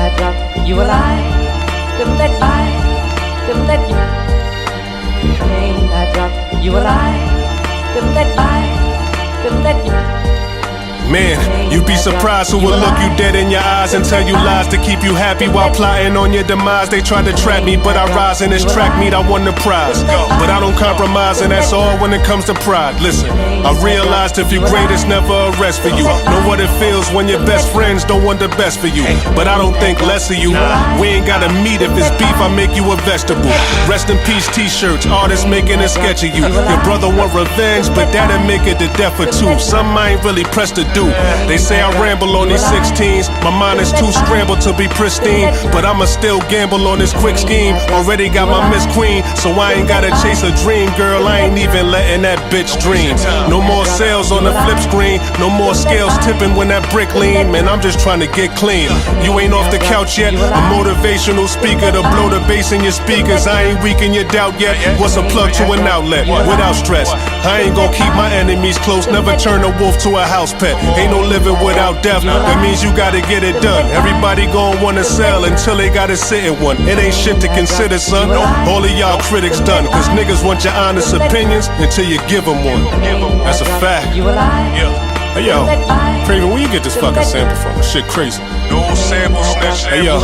I drop you a line? Couldn't that I? Couldn't that you? Ain't I drop you a line? Couldn't that I? Couldn't that you? Man, you'd be surprised who will look you dead in your eyes and tell you lies to keep you happy while plotting on your demise. They tried to trap me, but I rise in this track meet, I won the prize. But I don't compromise, and that's all when it comes to pride. Listen, I realized if you're great, it's never a rest for you. Know what it feels when your best friends don't want the best for you. But I don't think less of you. We ain't gotta meet if it's beef, I make you a vegetable. Rest in peace t-shirts, artists making a sketch of you. Your brother want revenge, but that'll make it to death for two. Something I ain't really pressed to do. They say I ramble on these 16s. My mind is too scrambled to be pristine, but I'ma still gamble on this quick scheme. Already got my Miss Queen, so I ain't gotta chase a dream. Girl, I ain't even letting that bitch dream. No more sales on the flip screen, no more scales tipping when that brick lean. Man, I'm just trying to get clean. You ain't off the couch yet, a motivational speaker to blow the bass in your speakers. I ain't weak in your doubt yet. What's a plug to an outlet without stress? I ain't gonna keep my enemies close, never turn a wolf to a house pet. Ain't no living without death, that means you gotta get it done. Everybody gon' wanna sell until they gotta sit in one. It ain't shit to consider, son. All of y'all critics done, cause niggas want your honest opinions until you give them one. That's a fact. Yeah. Hey yo, Craven, where you get this fucking sample from? This shit crazy. No sample snitch. Hey yo,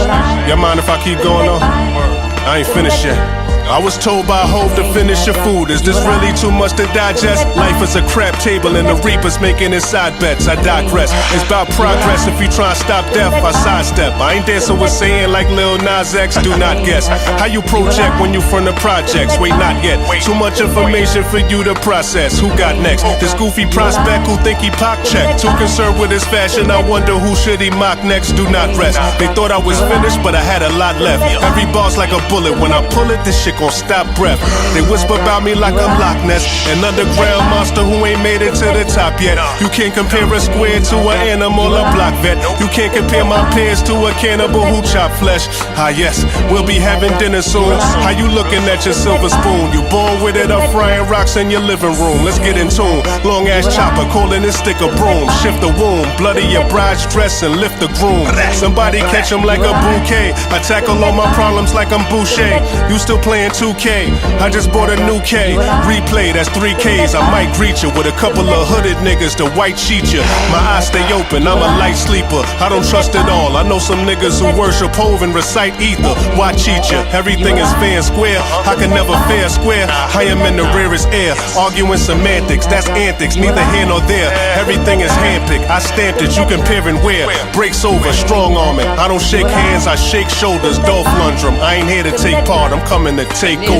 y'all mind if I keep going on? I ain't finished yet. I was told by Hov to finish your food. Is this really too much to digest? Life is a crap table and the reaper's making his side bets. I digress. It's about progress. If you try to stop death, I sidestep. I ain't dancing with saying like Lil Nas X. Do not guess how you project when you from the projects. Wait, not yet. Too much information for you to process. Who got next? This goofy prospect who think he pock check. Too concerned with his fashion. I wonder who should he mock next. Do not rest. They thought I was finished, but I had a lot left. Every bar's like a bullet. When I pull it, this shit gon' stop breath. They whisper about me like I'm Loch Ness, an underground monster who ain't made it to the top yet. You can't compare a square to an animal or block vet. You can't compare my peers to a cannibal who chop flesh. Ah yes, we'll be having dinner soon. How you looking at your silver spoon? You born with it or frying rocks in your living room? Let's get in tune. Long ass chopper, calling this stick a broom. Shift the womb, bloody your bride's dress and lift the groom. Somebody catch him like a bouquet. I tackle all my problems like I'm Boucher. You still playing 2K? I just bought a new K. Replay, that's 3Ks. I might greet you with a couple of hooded niggas to white cheat you. My eyes stay open, I'm a light sleeper. I don't trust it all. I know some niggas who worship Hov and recite ether. Why cheat you? Everything is fair and square. I can never fair square. I am in the rarest air. Arguing semantics, that's antics. Neither here nor there. Everything is handpicked. I stamped it, you compare and wear. Breaks over, strong arm it. I don't shake hands, I shake shoulders. Dolph Lundgren. I ain't here to take part, I'm coming to take over.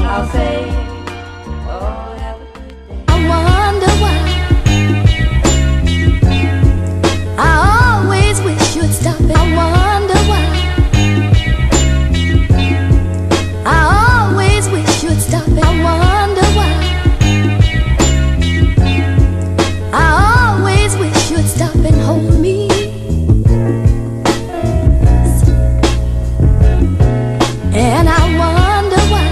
I'll say, oh, have a good day. I wonder why I always wish you'd stop it. I wonder why I always wish you'd stop it. I wonder why I always wish you'd stop and hold me. And I wonder why.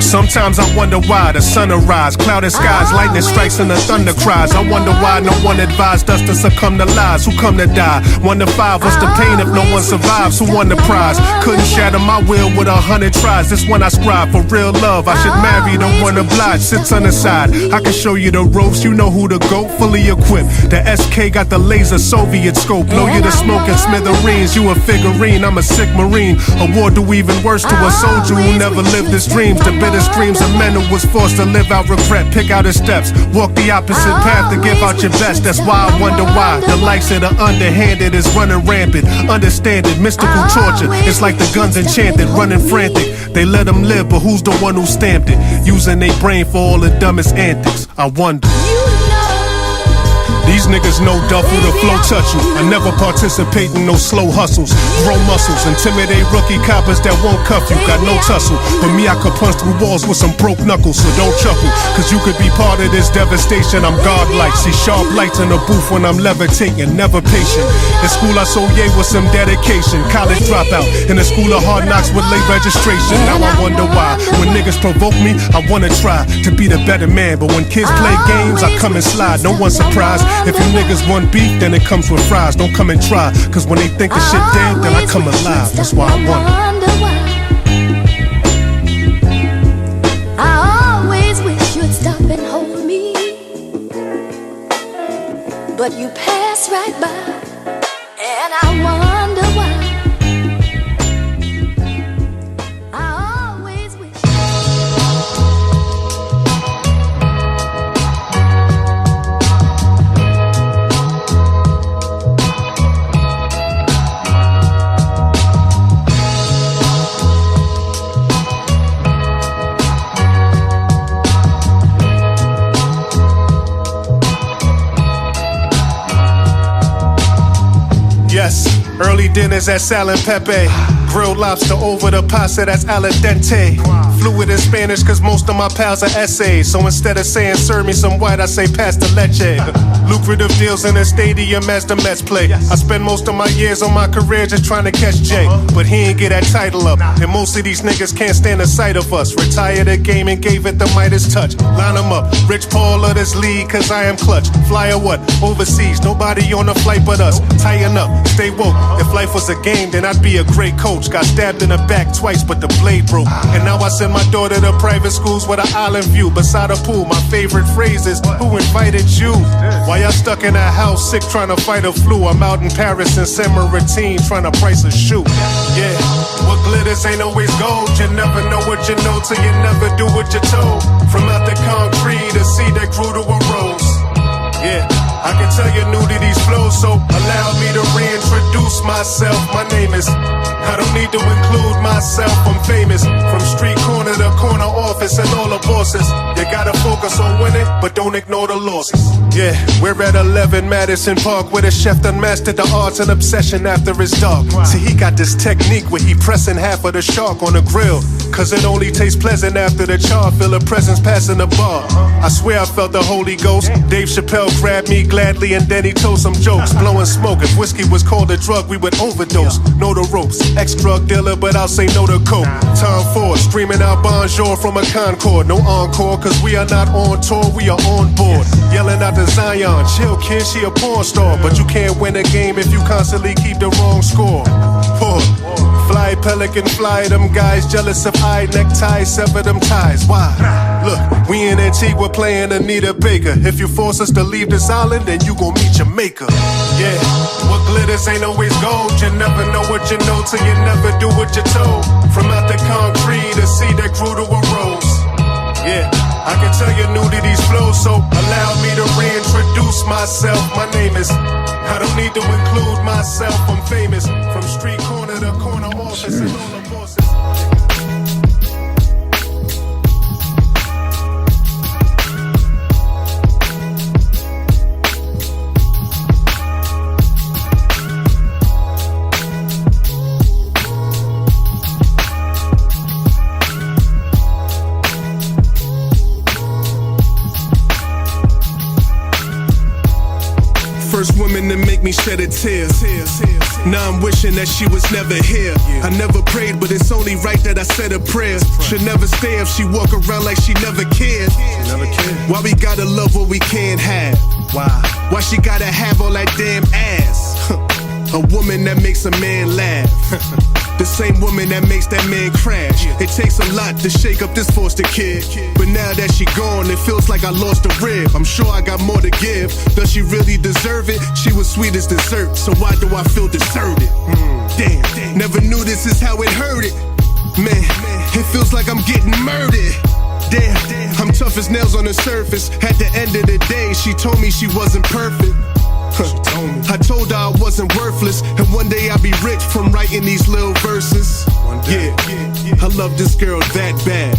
Sometimes I wonder why the sun arise, clouded skies, lightning strikes and the thunder cries. I wonder why no one advised us to succumb to lies. Who come to die? 1 to 5, what's the pain if no one survives? Who won the prize? Couldn't shatter my will with 100 tries. This one I scribe for real love. I should marry the one obliged. Sits on the side. I can show you the ropes. You know who to go. Fully equipped. The SK got the laser Soviet scope. Blow you to smoke and smithereens. You a figurine. I'm a sick marine. A war do even worse to a soldier who never lived his dreams. The bitter streams of men who was forced to live out regret. Pick out his steps, walk the opposite path to give out your best. That's why I wonder why the likes of the underhanded is running rampant. Understand it, mystical torture. It's like the guns enchanted, running frantic. They let them live, but who's the one who stamped it? Using their brain for all the dumbest antics. I wonder. These niggas know duffel, the flow touch you. I never participate in no slow hustles. Grow muscles, intimidate rookie coppers that won't cuff you. Got no tussle, but me I could punch through walls with some broke knuckles. So don't chuckle, cause you could be part of this devastation. I'm godlike, see sharp lights in the booth when I'm levitating. Never patient. In school I sold yay with some dedication. College dropout, in the school of hard knocks with late registration. Now I wonder why, when niggas provoke me, I wanna try to be the better man. But when kids play games, I come and slide, no one surprised. If you niggas want beef, then it comes with fries. Don't come and try, cause when they think of shit dead, then I come alive. That's why I want it. I always wish you'd stop and hold me, but you pass right by, and I wonder why. I always wish. Yes, early dinners at Sal and Pepe. Grilled lobster over the pasta, that's al dente. Fluid in Spanish, cause most of my pals are essays. So instead of saying serve me some white, I say pasta leche. Lucrative deals in the stadium as the Mets play. I spend most of my years on my career just trying to catch Jay. But he ain't get that title up, and most of these niggas can't stand the sight of us. Retired the game and gave it the Midas touch. Line them up, Rich Paul of this league, cause I am clutch. Fly or what? Overseas, nobody on the flight but us. Tighten up, stay woke. If life was a game, then I'd be a great coach. Got stabbed in the back twice, but the blade broke. And now I send my daughter to private schools with an island view. Beside a pool, my favorite phrase is, who invited you? Why y'all stuck in that house, sick trying to fight a flu? I'm out in Paris and Saint-Maritime trying to price a shoe. Yeah, what glitters ain't always gold. You never know what you know till you never do what you're told. From out the concrete, a seed that grew to a rose. Yeah, I can tell you're new to these flows, so allow me to reintroduce myself. My name is, I don't need to include myself, I'm famous. From street corner to corner office and all the bosses. You gotta focus on winning, but don't ignore the losses. Yeah, we're at 11 Madison Park, where the chef done mastered the arts and obsession after it's dark. See, he got this technique where he pressing half of the shark on the grill, cause it only tastes pleasant after the char. Feel a presence passing the bar. I swear I felt the Holy Ghost. Dave Chappelle grabbed me gladly and then he told some jokes. Blowing smoke, if whiskey was called a drug, we would overdose. Know the ropes, ex-drug dealer, but I'll say no to coke. Tom Ford, screaming out bonjour from a Concorde. No encore, cause we are not on tour, we are on board. Yelling out to Zion, chill kid, she a porn star. But you can't win a game if you constantly keep the wrong score. Poor. Fly pelican, fly them guys, jealous of eye neckties, sever them ties. Why? Look, we in Antigua playing Anita Baker. If you force us to leave this island, then you gon' meet your maker. Yeah, what glitters ain't always gold. You never know what you know till you never do what you're told. From out the concrete, a seed that grew to a rose. Yeah, I can tell you're new to these flows, so allow me to reintroduce myself. My name is, I don't need to include myself, I'm famous. From street corner to corner office and all the bosses. First woman to make me shed a tear. Now I'm wishing that she was never here. I never prayed, but it's only right that I said a prayer. Should never stay if she walk around like she never cared. Why we gotta love what we can't have? Why she gotta have all that damn ass? A woman that makes a man laugh. The same woman that makes that man crash. It takes a lot to shake up this foster kid, but now that she gone, it feels like I lost a rib. I'm sure I got more to give. Does she really deserve it? She was sweet as dessert, so why do I feel deserted? Damn, never knew this is how it hurted. Man, it feels like I'm getting murdered. Damn, I'm tough as nails on the surface. At the end of the day, she told me she wasn't perfect. I told her I wasn't worthless, and one day I'll be rich from writing these little verses. Yeah, I love this girl that bad,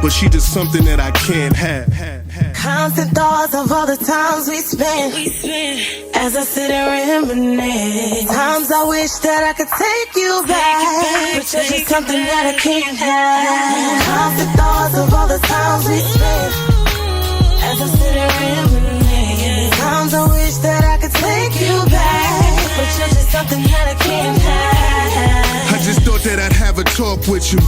but she does something that I can't have. Constant thoughts of all the times we spent as I sit and reminisce. Times I wish that I could take you back, but you're just something that I can't have. Constant thoughts of all the times we spent as I sit and reminisce. Times I wish that I could take you back, but you're just something that I can't have. I just thought that I'd have a talk with you.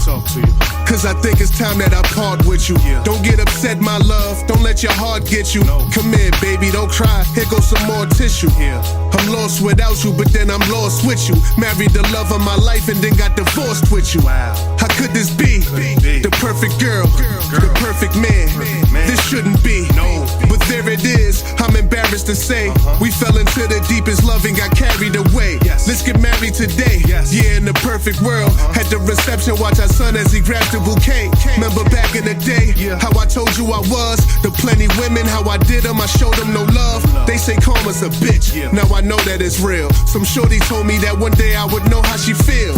Cause I think it's time that I part with you. Don't get upset, my love. Don't let your heart get you. Come here, baby, don't cry. Here goes some more tissue. I'm lost without you, but then I'm lost with you. Married the love of my life and then got divorced with you. How could this be? The perfect girl, the perfect man. This shouldn't be. But there it is. I'm embarrassed to say we fell into the deepest love and got carried away. Let's get married today. Yeah, in the perfect world. At the reception, watch our son as he grabs the bouquet. Remember back in the day, how I told you I was. The plenty women, how I did them, I showed them no love. They say karma's a bitch, now I know that it's real. Some shorty told me that one day I would know how she feel.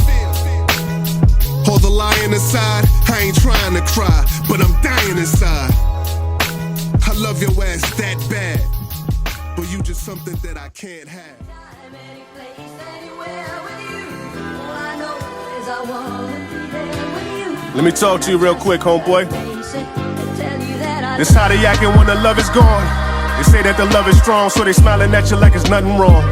All the lying aside, I ain't trying to cry, but I'm dying inside. I love your ass that bad, but you just something that I can't have. Let me talk to you real quick, homeboy. This how they acting when the love is gone. They say that the love is strong, so they smiling at you like it's nothing wrong.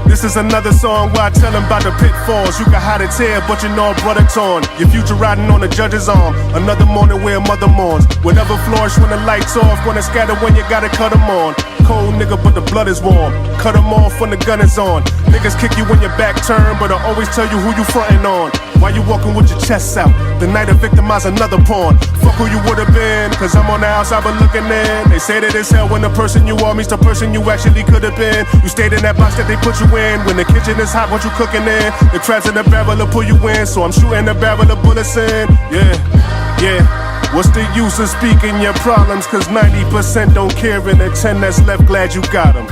This is another song where I tell them about the pitfalls. You can hide a tear, but you know a brother torn. Your future riding on the judge's arm. Another morning where a mother mourns. Whatever flourish when the lights off. Gonna scatter when you gotta cut them on. Cold nigga, but the blood is warm. Cut them off when the gun is on. Niggas kick you when your back turned, but I always tell you who you frontin' on. Why you walking with your chest out? The night to victimize another pawn. Fuck who you would've been, cause I'm on the outside but looking in. They say that it's hell when the person you are meets the person you actually could've been. You stayed in that box that they put you in. When the kitchen is hot, what you cooking in? The crabs in the barrel will pull you in, so I'm shooting the barrel of bullets in. Yeah. What's the use of speaking your problems? Cause 90% don't care and the 10 that's left glad you got them.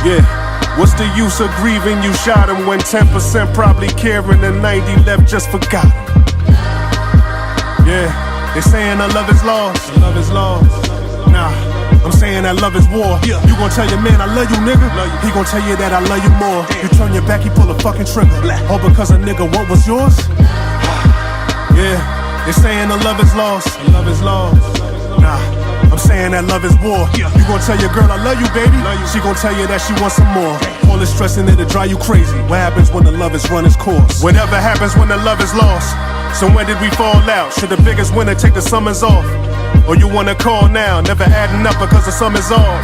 Yeah. What's the use of grieving you shot him when 10% probably caring and 90 left just forgot him? Yeah, they saying that love is lost. Love is lost. Nah, I'm saying that love is war. You gon' tell your man I love you, nigga. He gon' tell you that I love you more. You turn your back, he pull a fucking trigger. All because a nigga what was yours? Yeah, they saying that love is lost. Love is lost. Nah, I'm saying that love is war. You gon' tell your girl I love you, baby. She gon' tell you that she wants some more. All this stressing it'll drive you crazy. What happens when the love is run its course? Whatever happens when the love is lost. So when did we fall out? Should the biggest winner take the summers off? Or you wanna call now, never adding up because the summer's off?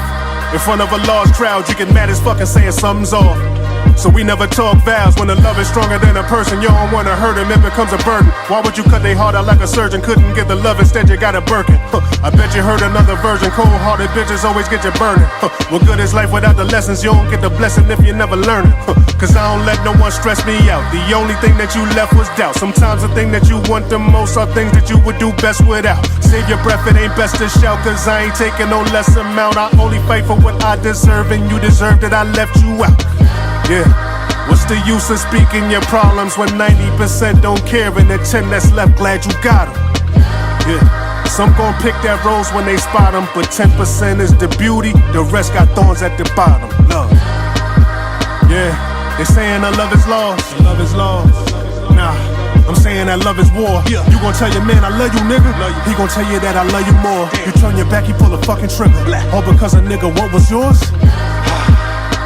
In front of a large crowd, you get mad as fuck and saying something's off. So we never talk vows. When the love is stronger than a person, you don't wanna hurt him, it becomes a burden. Why would you cut their heart out like a surgeon? Couldn't get the love, instead you got a Birkin. I bet you heard another version. Cold-hearted bitches always get you burning. What good is life without the lessons? You don't get the blessing if you never learn it. Cause I don't let no one stress me out. The only thing that you left was doubt. Sometimes the thing that you want the most are things that you would do best without. Save your breath, it ain't best to shout. Cause I ain't taking no less amount. I only fight for what I deserve, and you deserve that I left you out. Yeah, what's the use of speaking your problems when 90% don't care and the 10 that's left glad you got them? Yeah, some gon' pick that rose when they spot them, but 10% is the beauty, the rest got thorns at the bottom. Love. Yeah, they saying that love is lost. Love is lost. Nah, I'm saying that love is war. You gon' tell your man I love you, nigga. He gon' tell you that I love you more. You turn your back, he pull a fucking trigger. All because a nigga what was yours?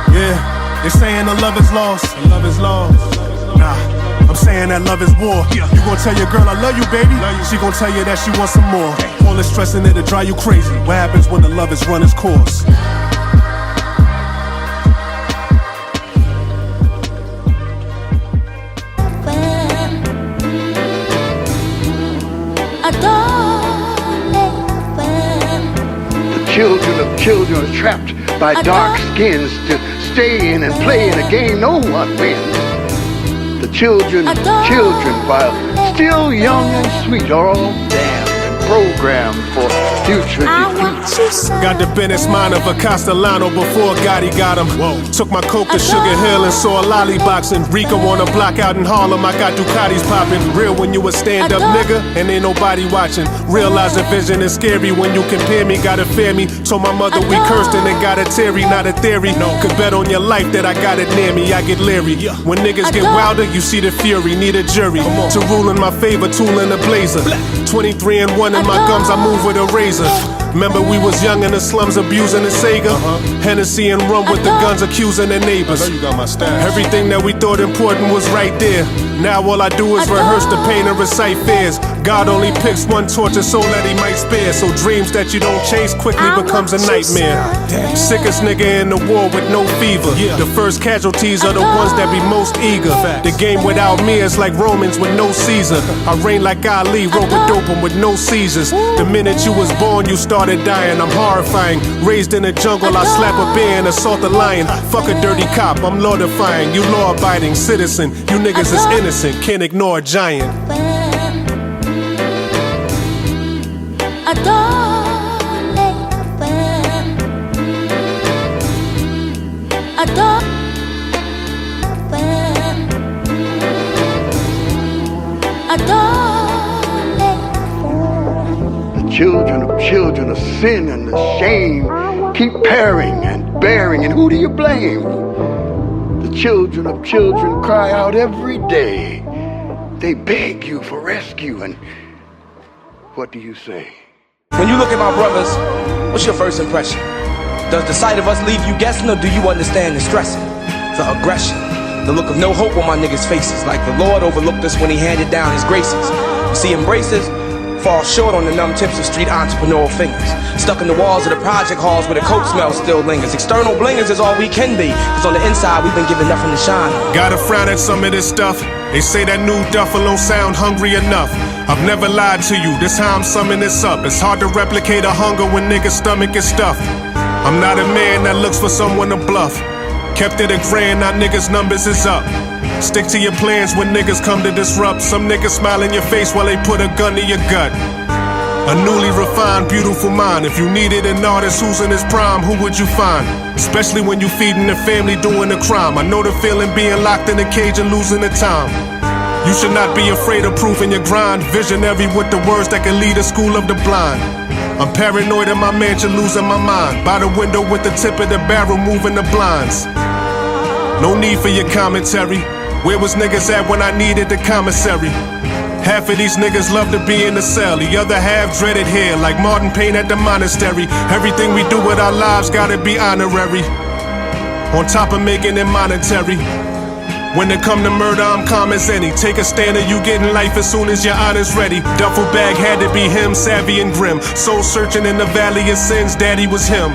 Yeah. They saying the love is lost. Love is lost. Nah, I'm saying that love is war. You gon' tell your girl I love you, baby. She gon' tell you that she wants some more. All this stressing it'll drive you crazy. What happens when the love is run its course? Children are trapped by dark skins to stay in and play in a game no one wins. The children, while still young and sweet, are all damned and programmed for future defeat. Got the business mind of a Castellano before Gotti got him. Took my coke to Sugar Hill and saw a lolly boxing. Rico on a block out in Harlem, I got Ducatis popping. Real when you a stand-up nigga and ain't nobody watching. Realize the vision is scary when you compare me, gotta fear me. Told my mother we cursed and it got a theory, not a theory. Could bet on your life that I got it near me, I get leery. When niggas get wilder, you see the fury, need a jury to rule in my favor, tool in the blazer. 23 and 1 in my gums, I move with a razor. Remember we was young in the slums abusing the Sega. Hennessy and rum with the guns accusing the neighbors. I know you got my stash. Everything that we thought important was right there. Now all I do is rehearse the pain and recite fears. God only picks one tortured soul that he might spare. So dreams that you don't chase quickly becomes a nightmare. Sickest nigga in the war with no fever. The first casualties are the ones that be most eager. The game without me is like Romans with no Caesar. I reign like Ali, rope with doping with no seizures. The minute you was born, you started dying. I'm horrifying. Raised in the jungle, I slap a bear and assault a lion. Fuck a dirty cop, I'm law defying. You law abiding citizen. You niggas is innocent, can't ignore a giant. The children of sin and the shame keep pairing and bearing, and who do you blame? The children of children cry out every day. They beg you for rescue, and what do you say? When you look at my brothers, what's your first impression? Does the sight of us leave you guessing, or do you understand the stressing, the aggression, the look of no hope on my niggas' faces, like the Lord overlooked us when he handed down his graces? You see, embraces fall short on the numb tips of street entrepreneurial fingers, stuck in the walls of the project halls where the coke smell still lingers. External blingers is all we can be, cause on the inside we've been given nothing to shine on. Gotta frown at some of this stuff. They say that new duffel don't sound hungry enough. I've never lied to you, this how I'm summing this up. It's hard to replicate a hunger when niggas' stomach is stuffed. I'm not a man that looks for someone to bluff. Kept it a grand, now niggas' numbers is up. Stick to your plans when niggas come to disrupt. Some niggas smile in your face while they put a gun to your gut. A newly refined, beautiful mind. If you needed an artist who's in his prime, who would you find? Especially when you feeding the family doing the crime. I know the feeling being locked in a cage and losing the time. You should not be afraid of proving your grind. Visionary with the words that can lead a school of the blind. I'm paranoid in my mansion, losing my mind. By the window with the tip of the barrel, moving the blinds. No need for your commentary. Where was niggas at when I needed the commissary? Half of these niggas love to be in the cell. The other half dreaded here, like Martin Payne at the monastery. Everything we do with our lives gotta be honorary, on top of making it monetary. When it come to murder, I'm calm as any. Take a stand or you getting life as soon as your honor's ready. Duffel bag had to be him, savvy and grim. Soul searching in the valley of sins, daddy was him.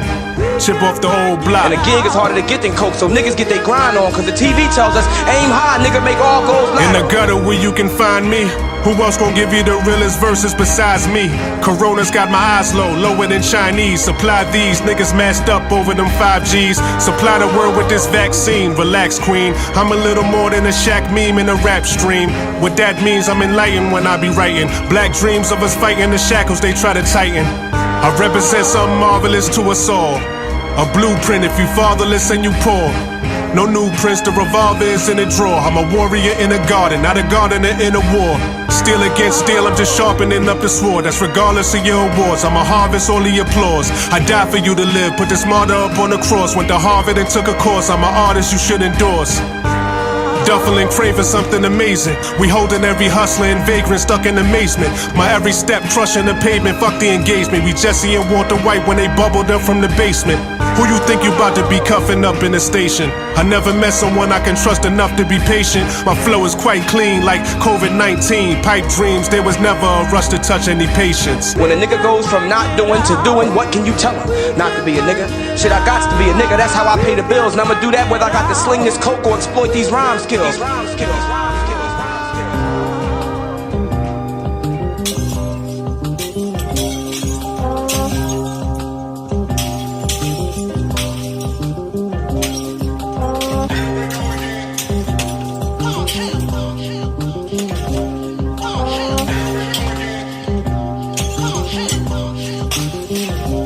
Chip off the old block. And a gig is harder to get than coke, so niggas get their grind on. Cause the TV tells us, aim high, nigga, make all goals loud. In the gutter where you can find me. Who else gon' give you the realest verses besides me? Corona's got my eyes low, lower than Chinese. Supply these niggas masked up over them 5Gs. Supply the world with this vaccine. Relax, queen. I'm a little more than a Shaq meme in a rap stream. What that means, I'm enlightened when I be writing. Black dreams of us fighting the shackles they try to tighten. I represent something marvelous to us all. A blueprint if you fatherless and you poor. No new prints, the revolver is in a drawer. I'm a warrior in a garden, not a gardener in a war. Steel against steel, I'm just sharpening up the sword. That's regardless of your awards, I'ma harvest all the applause. I die for you to live, put this martyr up on the cross. Went to Harvard and took a course, I'm an artist you should endorse. Duffel and craving something amazing. We holding every hustler and vagrant stuck in amazement. My every step crushing the pavement, fuck the engagement. We Jesse and Walter White when they bubbled up from the basement. Who you think you about to be cuffing up in the station? I never met someone I can trust enough to be patient. My flow is quite clean like COVID-19. Pipe dreams, there was never a rush to touch any patience. When a nigga goes from not doing to doing, what can you tell him? Not to be a nigga. Shit, I got to be a nigga, that's how I pay the bills. And I'ma do that whether I got to sling this coke or exploit these rhyme skills.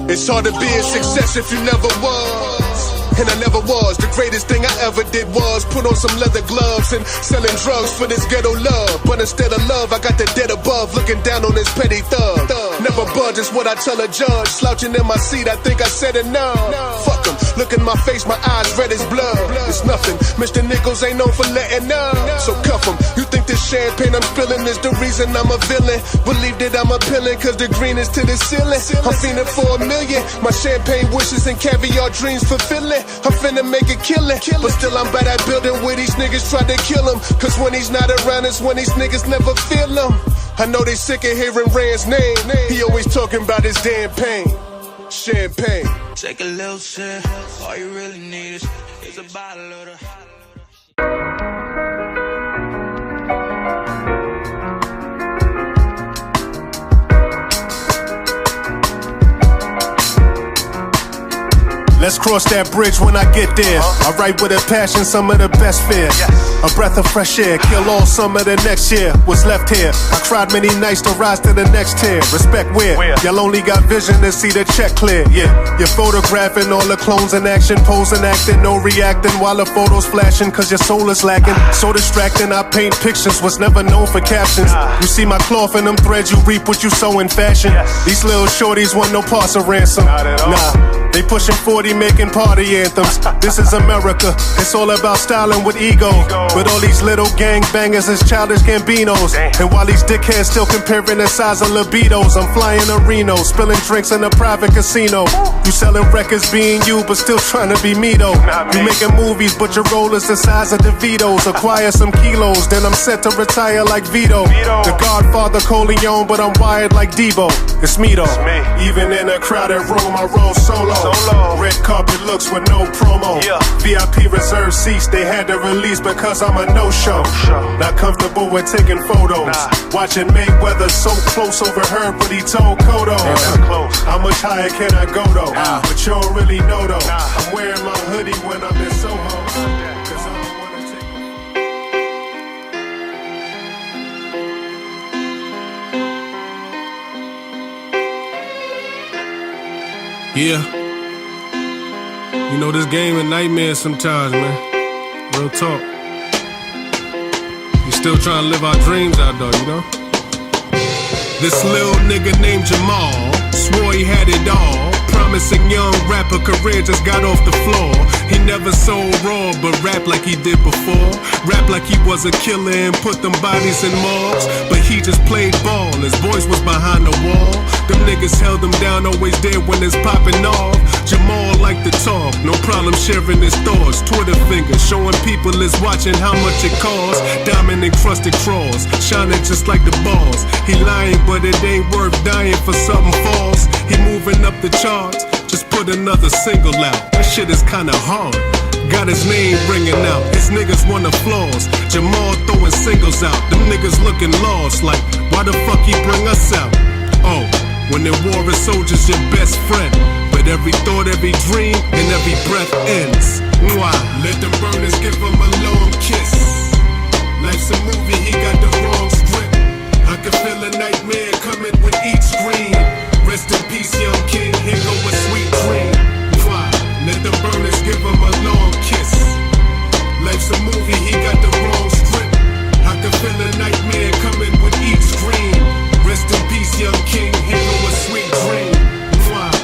It's hard to be a success if you never was. And I never was. The greatest thing I ever did was put on some leather gloves and selling drugs for this ghetto love. But instead of love, I got the dead above looking down on this petty thug. Never budge is what I tell a judge. Slouching in my seat, I think I said enough. Fuck him, look in my face, my eyes red as blood. It's nothing, Mr. Nichols ain't known for letting up. So cuff him, you think this champagne I'm spilling is the reason I'm a villain? Believe that I'm appealing, cause the green is to the ceiling. I'm fiending for $1 million, my champagne wishes and caviar dreams fulfilling. I'm finna make a killing, but still I'm by that building where these niggas try to kill him. Cause when he's not around, it's when these niggas never feel him. I know they sick of hearing Rand's name. He always talking about his damn pain. Champagne. Take a little sip, all you really need is a bottle of the... Let's cross that bridge when I get there. I write with a passion, some of the best fear. A breath of fresh air, kill all summer the next year. What's left here? I cried many nights to rise to the next tier. Respect where? Y'all only got vision to see the check clear. Yeah, you're photographing all the clones in action, posing, acting, no reacting while the photos flashing. Cause your soul is lacking. So distracting, I paint pictures, was never known for captions. You see my cloth in them threads, you reap what you sow in fashion. These little shorties want no parts of ransom. Nah. They pushing 40, making party anthems. This is America, it's all about styling with ego. But all these little gang bangers is childish Gambinos. And while these dickheads still comparing the size of libidos, I'm flying to Reno, spilling drinks in a private casino. You selling records being you, but still trying to be me though. You making movies, but your role is the size of DeVito's. Acquire some kilos, then I'm set to retire like Vito. The Godfather Corleone, but I'm wired like Debo. It's me though. Even in a crowded room, I roll solo. Red carpet looks with no promo. VIP reserved seats they had to release because I'm a no-show. Not comfortable with taking photos. Watching Mayweather so close, overheard what he told Cotto. How much higher can I go though? But you don't really know though. I'm wearing my hoodie when I'm in Soho. Cause I don't wanna take Yeah. You know, this game a nightmare sometimes, man. Real talk. We still trying to live our dreams out though, you know? This little nigga named Jamal swore he had it all. Promising young rapper career just got off the floor. He never sold raw, but rap like he did before. Rap like he was a killer and put them bodies in morgues. But he just played ball, his voice was behind the wall. Them niggas held him down, always there when it's popping off. Jamal liked to talk, no problem sharing his thoughts. Twitter fingers, showing people is watching how much it costs. Diamond encrusted claws, shining just like the balls. He lying, but it ain't worth dying for something false. He moving up the charts, just put another single out. That shit is kinda hard. Got his name ringing out, his niggas want applause. Jamal throwing singles out, them niggas looking lost. Like, why the fuck he bring us out? Oh, when the war is soldiers your best friend. But every thought, every dream, and every breath ends. Mwah. Let them burners give him a long kiss. Life's a movie, he got the wrong script. I can feel a nightmare coming with each scream. Rest in peace, young king, here go a sweet dream. Mwah. Let the burners give him a long kiss. Life's a movie, he got the wrong script. I can feel a nightmare coming with each scream. Rest in peace, young king, here go a sweet dream. Mwah.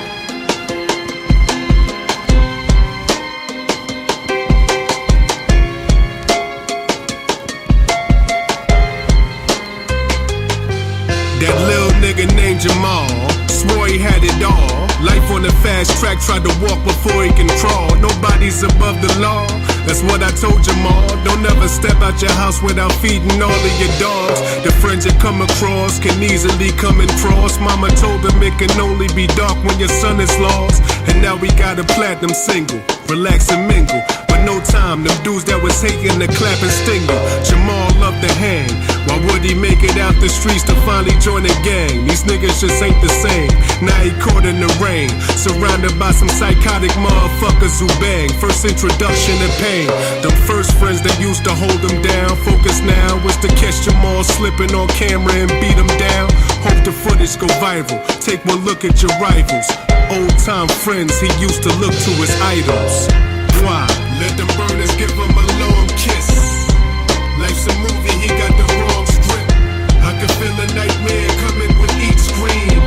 That little nigga named Jamal swore he had it all. Life on the fast track, tried to walk before he can crawl. Nobody's above the law, that's what I told Jamal. Don't ever step out your house without feeding all of your dogs. The friends you come across can easily come and cross. Mama told him it can only be dark when your son is lost. And now we got a platinum single, relax and mingle. But no time, them dudes that was hating to clap and sting you. Jamal loved to hang, why would he make it out the streets to finally join a gang? These niggas just ain't the same, now he caught in the rain. Surrounded by some psychotic motherfuckers who bang. First introduction to pain, the first friends that used to hold him down. Focus now was to catch Jamal slipping on camera and beat him down. Hope the footage go viral, take one look at your rivals. Old time friends he used to look to as idols. Why? Let them burners give him a long kiss. Life's a movie, he got the wrong script. I can feel a nightmare coming with each scream.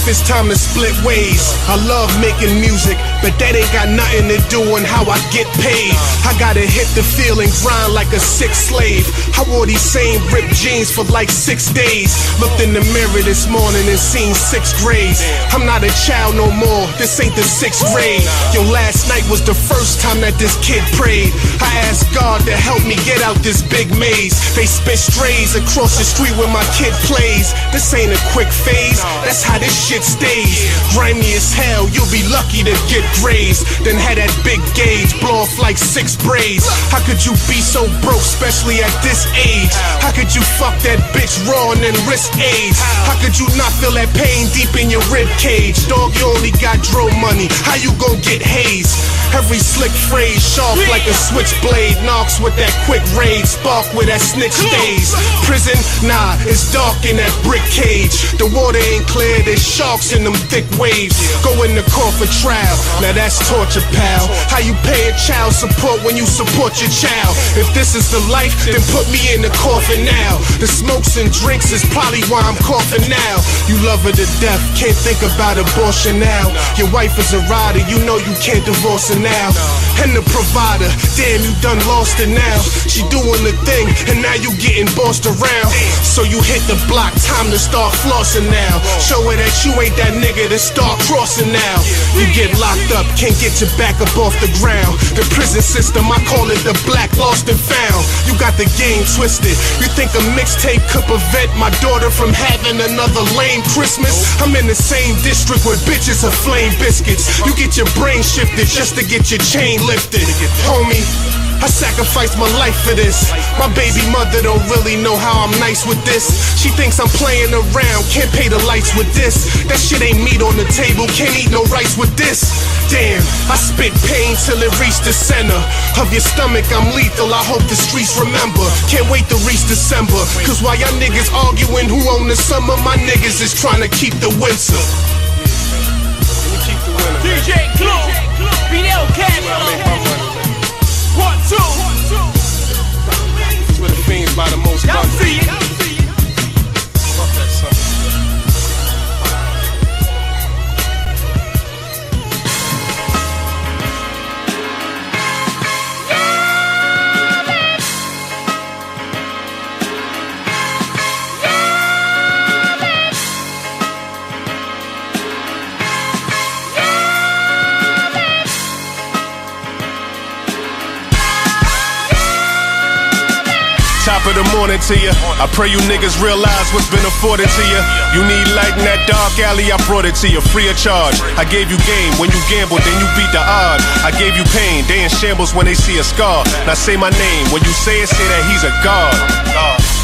it's time to split ways. I love making music, but that ain't got nothing to do with how I get paid. I gotta hit the field and grind like a sick slave. I wore these same ripped jeans for like 6 days. Looked in the mirror this morning and seen 6 grades. I'm not a child no more, this ain't the 6th grade. Yo, last night was the first time that this kid prayed. I asked God to help me get out this big maze. They spit strays across the street where my kid plays. This ain't a quick phase, that's how this shit stays. Grimy as hell, you'll be lucky to get grazed. Then had that big gauge, blow off like 6 braids. How could you be so broke, especially at this age? How could you fuck that bitch raw and then risk AIDS? How could you not feel that pain deep in your rib cage? Dog, you only got dro money, how you gon' get haze? Every slick phrase sharp like a switchblade. Knocks with that quick raid, spark where that snitch stays. Prison, nah, it's dark in that brick cage. The water ain't clear, there's sharks in them thick waves. Go in the court for trial, now that's torture, pal. How you pay a child support when you support your child? If this is the life, then put me in the coffin now. The smokes and drinks is probably why I'm coughing now. You love her to death, can't think about abortion now. Your wife is a rider, you know you can't divorce her now. And the provider, damn, you done lost it now. She doing the thing, and now you getting bossed around. So you hit the block, time to start flossing now. Show her that you ain't that nigga to start crossing now. You get locked up, can't get your back up off the ground. The prison system, I call it the black lost and found. You got the game twisted. You think a mixtape could prevent my daughter from having another lame Christmas? I'm in the same district where bitches are flame biscuits. You get your brain shifted just to get your chain lifted. Homie, I sacrificed my life for this. My baby mother don't really know how I'm nice with this. She thinks I'm playing around, can't pay the lights with this. That shit ain't meat on the table, can't eat no rice with this. Damn, I spit pain till it reached the center of your stomach. I'm lethal, I hope the streets remember. Can't wait to reach December, cause while y'all niggas arguing who own the summer, my niggas is trying to keep the winter. DJ Clue, Fidel Castro. 1, 2. That's where the fiends buy the most Y'all see it. Fuck that summer. Top of the morning to you. I pray you niggas realize what's been afforded to you. You need light in that dark alley, I brought it to you free of charge. I gave you game when you gambled, then you beat the odds. I gave you pain, they in shambles when they see a scar. Now say my name, when you say it, say that he's a god.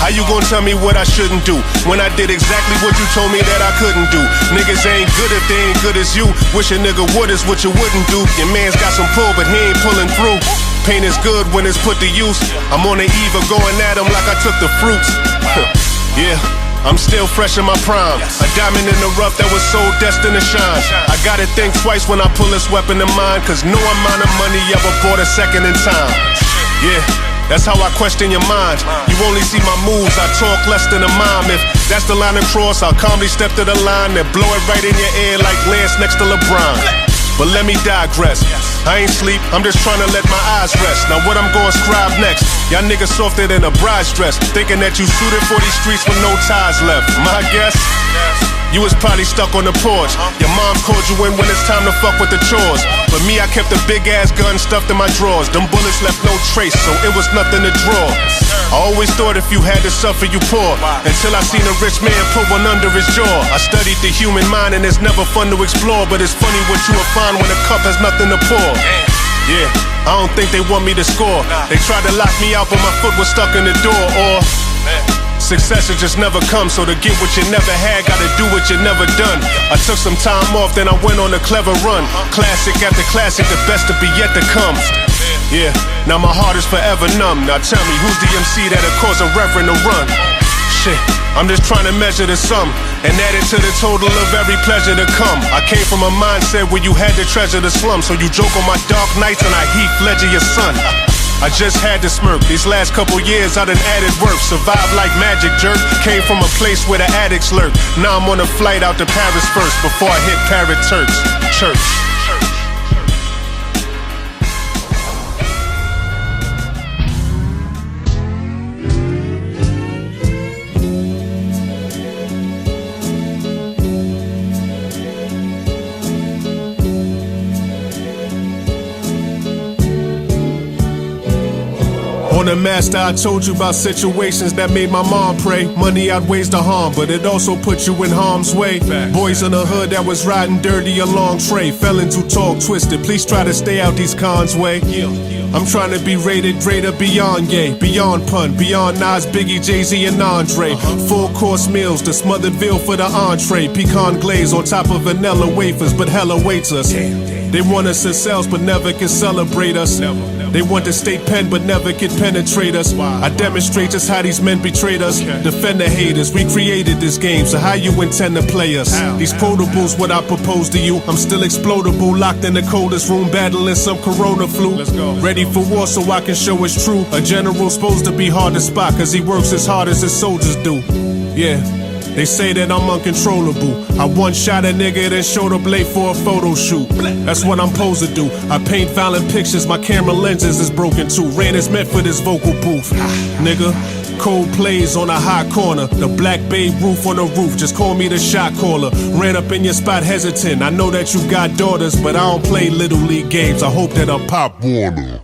How you gonna tell me what I shouldn't do when I did exactly what you told me that I couldn't do? Niggas ain't good if they ain't good as you. Wish a nigga would is what you wouldn't do. Your man's got some pull, but he ain't pulling through. Pain is good when it's put to use. I'm on the eve of going at him like I took the fruits. Yeah, I'm still fresh in my prime. A diamond in the rough that was so destined to shine. I gotta think twice when I pull this weapon in mine, cause no amount of money ever bought a second in time. Yeah, that's how I question your mind. You only see my moves, I talk less than a mime. If that's the line across, I'll calmly step to the line and blow it right in your ear like Lance next to LeBron. But let me digress. I ain't sleep, I'm just trying to let my eyes rest. Now what I'm gonna scribe next? Y'all niggas softer than a bride's dress, thinking that you suited for these streets with no ties left. My guess? You was probably stuck on the porch. Your mom called you in when it's time to fuck with the chores. But me, I kept a big ass gun stuffed in my drawers. Them bullets left no trace, so it was nothing to draw. I always thought if you had to suffer, you poor. Until I seen a rich man put one under his jaw. I studied the human mind and it's never fun to explore. But it's funny what you will find when a cup has nothing to pour. Yeah, I don't think they want me to score. They tried to lock me out but my foot was stuck in the door. Or success will just never come, so to get what you never had, gotta do what you never done. I took some time off, then I went on a clever run. Classic after classic, the best to be yet to come. Yeah, now my heart is forever numb. Now tell me, who's the MC that'll cause a reverend to run? Shit, I'm just trying to measure the sum and add it to the total of every pleasure to come. I came from a mindset where you had to treasure the slum, so you joke on my dark nights and I Heath Ledger your son. I just had to smirk. These last couple years I done added work. Survived like magic, jerk. Came from a place where the addicts lurk. Now I'm on a flight out to Paris first before I hit Parrot Turks. Church. On the master, I told you about situations that made my mom pray. Money outweighs the harm, but it also puts you in harm's way. Boys in the hood that was riding dirty along Trey, fell into talk twisted. Please try to stay out these cons' way. I'm trying to be rated greater beyond yay, beyond pun, beyond Nas, Biggie, Jay-Z, and Andre. Full course meals, the smothered veal for the entree. Pecan glaze on top of vanilla wafers, but hell awaits us. They want us in cells, but never can celebrate us. They want the state pen, but never can penetrate us. I demonstrate just how these men betrayed us. Defend the haters, we created this game, so how you intend to play us? These quotables, what I propose to you. I'm still explodable, locked in the coldest room, battling some corona flu. Ready for war so I can show it's true. A general's supposed to be hard to spot, cause he works as hard as his soldiers do. Yeah. They say that I'm uncontrollable. I one-shot a nigga then showed up late for a photo shoot. That's what I'm supposed to do. I paint violent pictures, my camera lenses is broken too. Rain is meant for this vocal booth. Nigga, cold plays on a hot corner. The black bay roof on the roof, just call me the shot caller. Ran up in your spot hesitant. I know that you got daughters, but I don't play little league games. I hope that I pop Warner.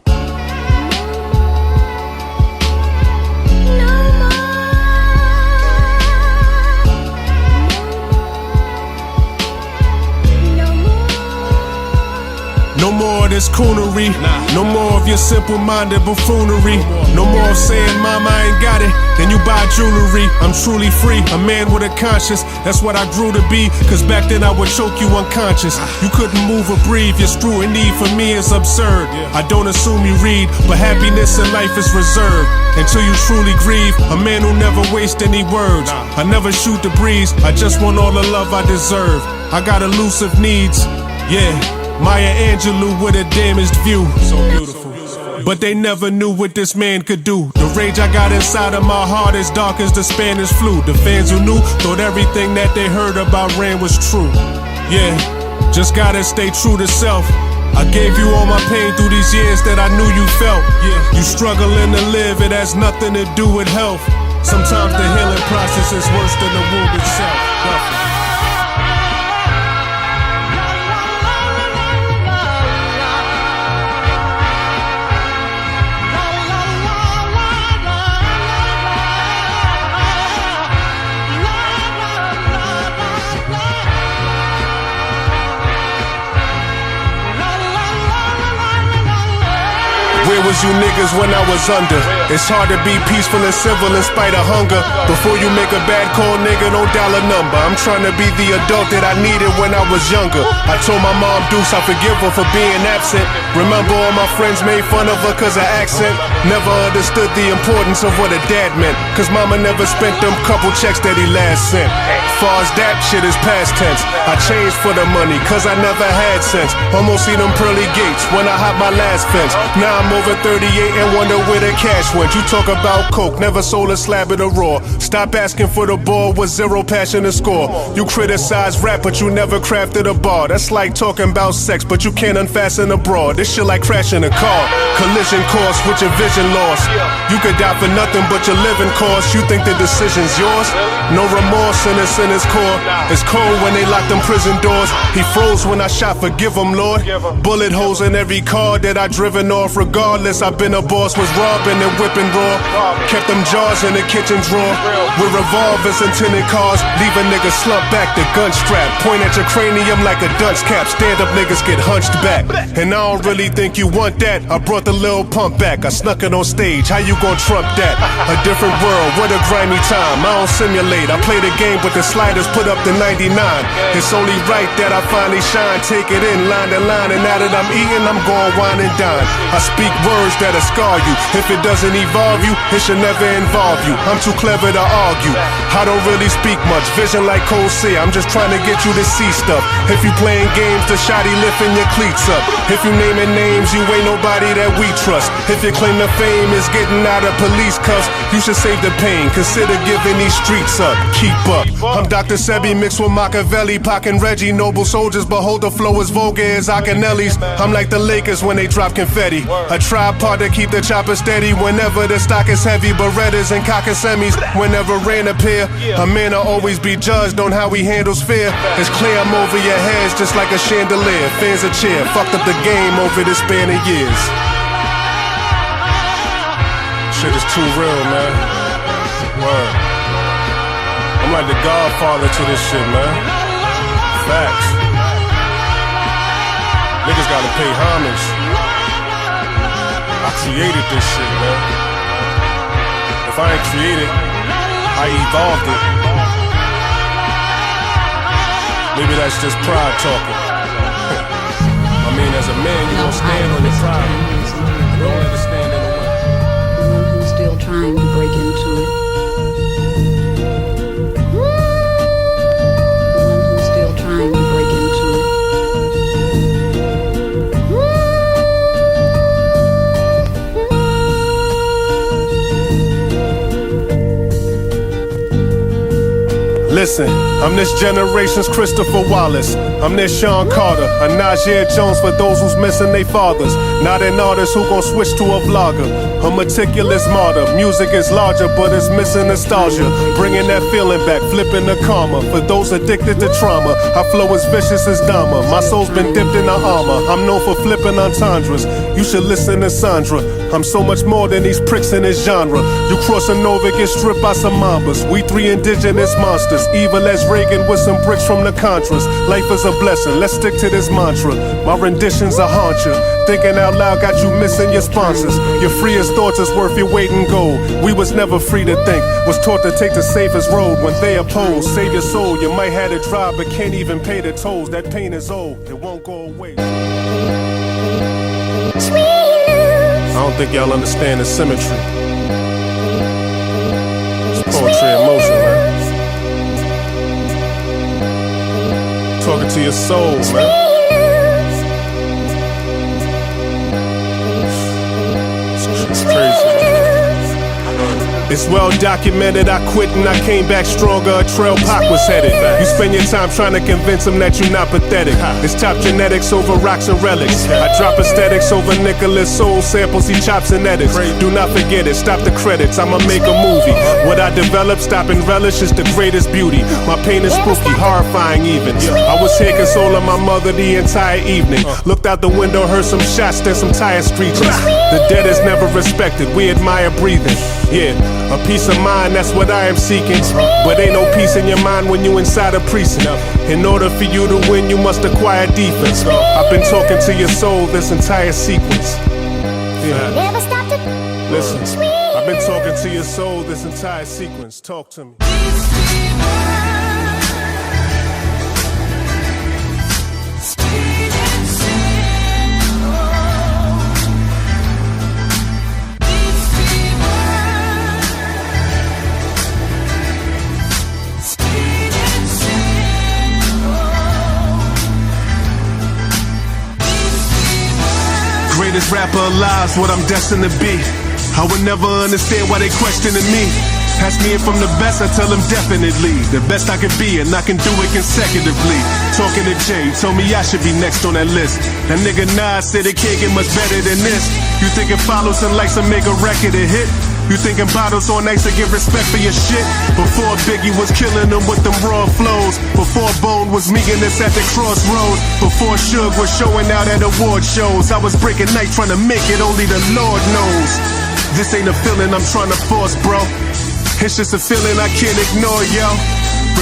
No more of this coonery, no more of your simple-minded buffoonery. No more of saying, mama, I ain't got it, then you buy jewelry. I'm truly free, a man with a conscience, that's what I grew to be. Cause back then I would choke you unconscious. You couldn't move or breathe, your scrutiny for me is absurd. I don't assume you read, but happiness in life is reserved until you truly grieve. A man who never wastes any words. I never shoot the breeze, I just want all the love I deserve. I got elusive needs, yeah. Maya Angelou with a damaged view. So beautiful. But they never knew what this man could do. The rage I got inside of my heart is dark as the Spanish flu. The fans who knew thought everything that they heard about Ran was true. Yeah, just gotta stay true to self. I gave you all my pain through these years that I knew you felt. You struggling to live, it has nothing to do with health. Sometimes the healing process is worse than the wound itself. Where was you niggas when I was under? It's hard to be peaceful and civil in spite of hunger. Before you make a bad call, nigga, don't dial a number. I'm trying to be the adult that I needed when I was younger. I told my mom Deuce I forgive her for being absent. Remember all my friends made fun of her cause of accent. Never understood the importance of what a dad meant, cause mama never spent them couple checks that he last sent. Far as that shit is past tense. I changed for the money cause I never had sense. Almost see them pearly gates when I hop my last fence. Now I'm over 38 and wonder where the cash went. You talk about coke, never sold a slab of the raw. Stop asking for the ball with zero passion to score. You criticize rap but you never crafted a bar. That's like talking about sex but you can't unfasten a bra. This shit like crashing a car. Collision course with your vision lost. You could die for nothing but your living cost. You think the decision's yours? No remorse in his core. It's cold when they lock them prison doors. He froze when I shot, forgive him, Lord. Bullet holes in every car that I driven off. Regardless, I've been a boss, was robbing and whipping raw. Kept them jars in the kitchen drawer. With revolvers and tinted cars. Leave a nigga slump back, the gun strap. Point at your cranium like a dunce cap. Stand up niggas get hunched back. And I don't really think you want that. I brought the little pump back. I snuck it on stage. How you gon' trump that? A different world, what a grimy time. I don't simulate. I play the game with the sliders put up to 99. It's only right that I finally shine. Take it in line to line. And now that I'm eating, I'm gon' wine and dine. I speak words words that'll scar you. If it doesn't evolve you, it should never involve you. I'm too clever to argue. I don't really speak much, vision like cold sea. I'm just trying to get you to see stuff. If you playing games, the shotty lifting your cleats up. If you naming names, you ain't nobody that we trust. If your claim to fame is getting out of police cuffs, you should save the pain. Consider giving these streets up. Keep up. I'm Dr. Sebi mixed with Machiavelli, Pac and Reggie. Noble soldiers, behold the flow as vulgar as Akinelli's. I'm like the Lakers when they drop confetti. A tripod to keep the chopper steady. Whenever the stock is heavy, Berettas and cock and semis. Whenever rain appear, a man will always be judged on how he handles fear. It's clear I'm over your heads just like a chandelier. Fans a cheer, fucked up the game over the span of years. Shit is too real, man. Word. I'm like the godfather to this shit, man. Facts. Niggas gotta pay homage. I created this shit, man. If I ain't created, I evolved it. Maybe that's just pride talking. I mean, as a man, you don't stand on your pride. You don't let it stand in the way. The one who's still trying to break into it. The one who's still trying to break into it. Listen, I'm this generation's Christopher Wallace. I'm this Sean Carter, a Najee Jones for those who's missing their fathers. Not an artist who gon' switch to a vlogger. A meticulous martyr. Music is larger, but it's missing nostalgia. Bringing that feeling back, flipping the karma. For those addicted to trauma, I flow as vicious as Dama. My soul's been dipped in the armor. I'm known for flipping entendres. You should listen to Sandra. I'm so much more than these pricks in this genre. You crossing over, get stripped by some mambas. We three indigenous monsters. Evil as Reagan with some bricks from the Contras. Life is a blessing, let's stick to this mantra. My renditions are haunt you. Thinking out loud got you missing your sponsors. Your freest thoughts is worth your weight in gold. We was never free to think, was taught to take the safest road. When they oppose, save your soul. You might have to drive but can't even pay the tolls. That pain is old, it won't go away. I don't think y'all understand the symmetry. It's poetry in motion, man. Talking to your soul, man. It's crazy. It's well documented, I quit and I came back stronger. A trail Pac was headed. You spend your time trying to convince him that you're not pathetic. It's top genetics over rocks and relics. I drop aesthetics over Nicholas soul samples, he chops and edits. Do not forget it, stop the credits, I'ma make a movie. What I develop, stop and relish is the greatest beauty. My pain is spooky, horrifying even. I was here consoling my mother the entire evening. Looked out the window, heard some shots, then some tire screeches. The dead is never respected, we admire breathing. Yeah, a peace of mind, that's what I am seeking. But ain't no peace in your mind when you inside a precinct. In order for you to win, you must acquire defense. I've been talking to your soul this entire sequence. Yeah. Listen, I've been talking to your soul this entire sequence. Talk to me. Greatest rapper alive's what I'm destined to be. I would never understand why they questioning me. Ask me if I'm the best, I tell them definitely. The best I could be and I can do it consecutively. Talking to Jay, told me I should be next on that list. That nigga Nas said it can't get much better than this. You thinking follows and likes to make a record a hit? You thinking bottles on nights to get respect for your shit? Before Biggie was killing them with them raw flows. Before Bone was meeting us at the crossroads. Before Suge was showing out at award shows. I was breaking night trying to make it, only the Lord knows. This ain't a feeling I'm trying to force, bro. It's just a feeling I can't ignore, yo.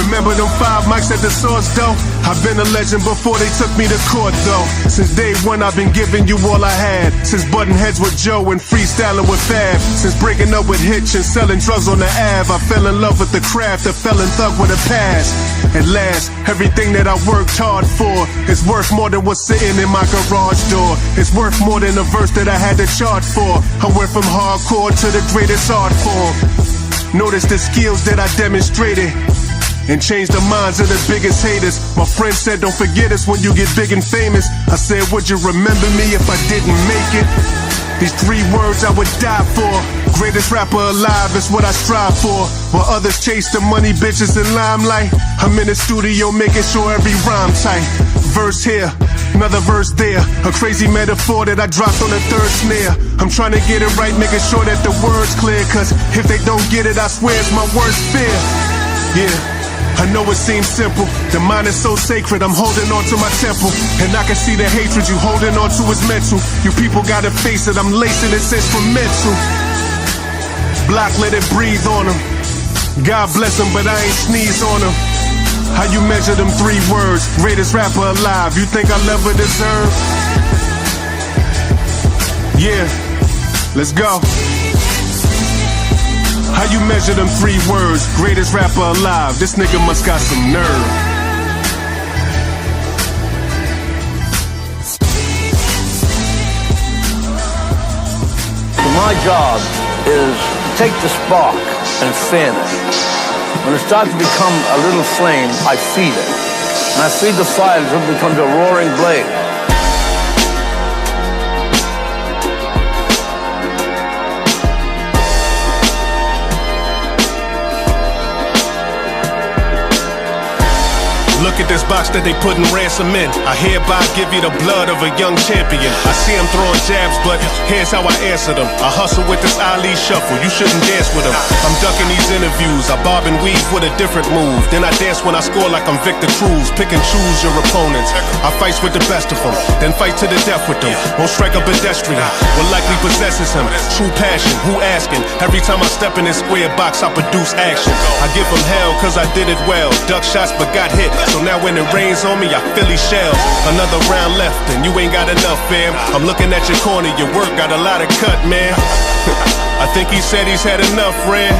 Remember them 5 mics at the source, though? I've been a legend before they took me to court, though. Since day one, I've been giving you all I had. Since butting heads with Joe and freestyling with Fab. Since breaking up with Hitch and selling drugs on the Ave. I fell in love with the craft, a felon thug with a past. At last, everything that I worked hard for is worth more than what's sitting in my garage door. It's worth more than a verse that I had to charge for. I went from hardcore to the greatest art form. Notice the skills that I demonstrated and changed the minds of the biggest haters. My friend said, don't forget us when you get big and famous. I said, would you remember me if I didn't make it? These 3 words I would die for. Greatest rapper alive is what I strive for. While others chase the money, bitches, and limelight, I'm in the studio making sure every rhyme tight. Verse here, another verse there. A crazy metaphor that I dropped on the 3rd snare. I'm trying to get it right, making sure that the word's clear. Cause if they don't get it, I swear it's my worst fear. Yeah, I know it seems simple. The mind is so sacred, I'm holding on to my temple. And I can see the hatred you holding on to is mental. You people gotta face it, I'm lacing this instrumental. Block, let it breathe on them. God bless them, but I ain't sneeze on them. How you measure them 3 words? Greatest rapper alive, you think I'll ever deserve? Yeah, let's go. How you measure them 3 words? Greatest rapper alive. This nigga must got some nerve. My job is to take the spark and fan it. When it starts to become a little flame, I feed it. And I feed the fire until it becomes a roaring blaze. Look at this box that they putting Ransom in. I hereby give you the blood of a young champion. I see him throwing jabs, but here's how I answer them. I hustle with this Ali shuffle, you shouldn't dance with him. I'm ducking these interviews, I bob and weave with a different move. Then I dance when I score like I'm Victor Cruz. Pick and choose your opponents. I fight with the best of them, then fight to the death with them. Won't strike a pedestrian, what likely possesses him. True passion, who asking? Every time I step in this square box, I produce action. I give them hell cause I did it well. Duck shots but got hit. So now when it rains on me, I feel these shells. Another round left and you ain't got enough, fam. I'm looking at your corner, your work got a lot of cut, man. I think he said he's had enough, Ren.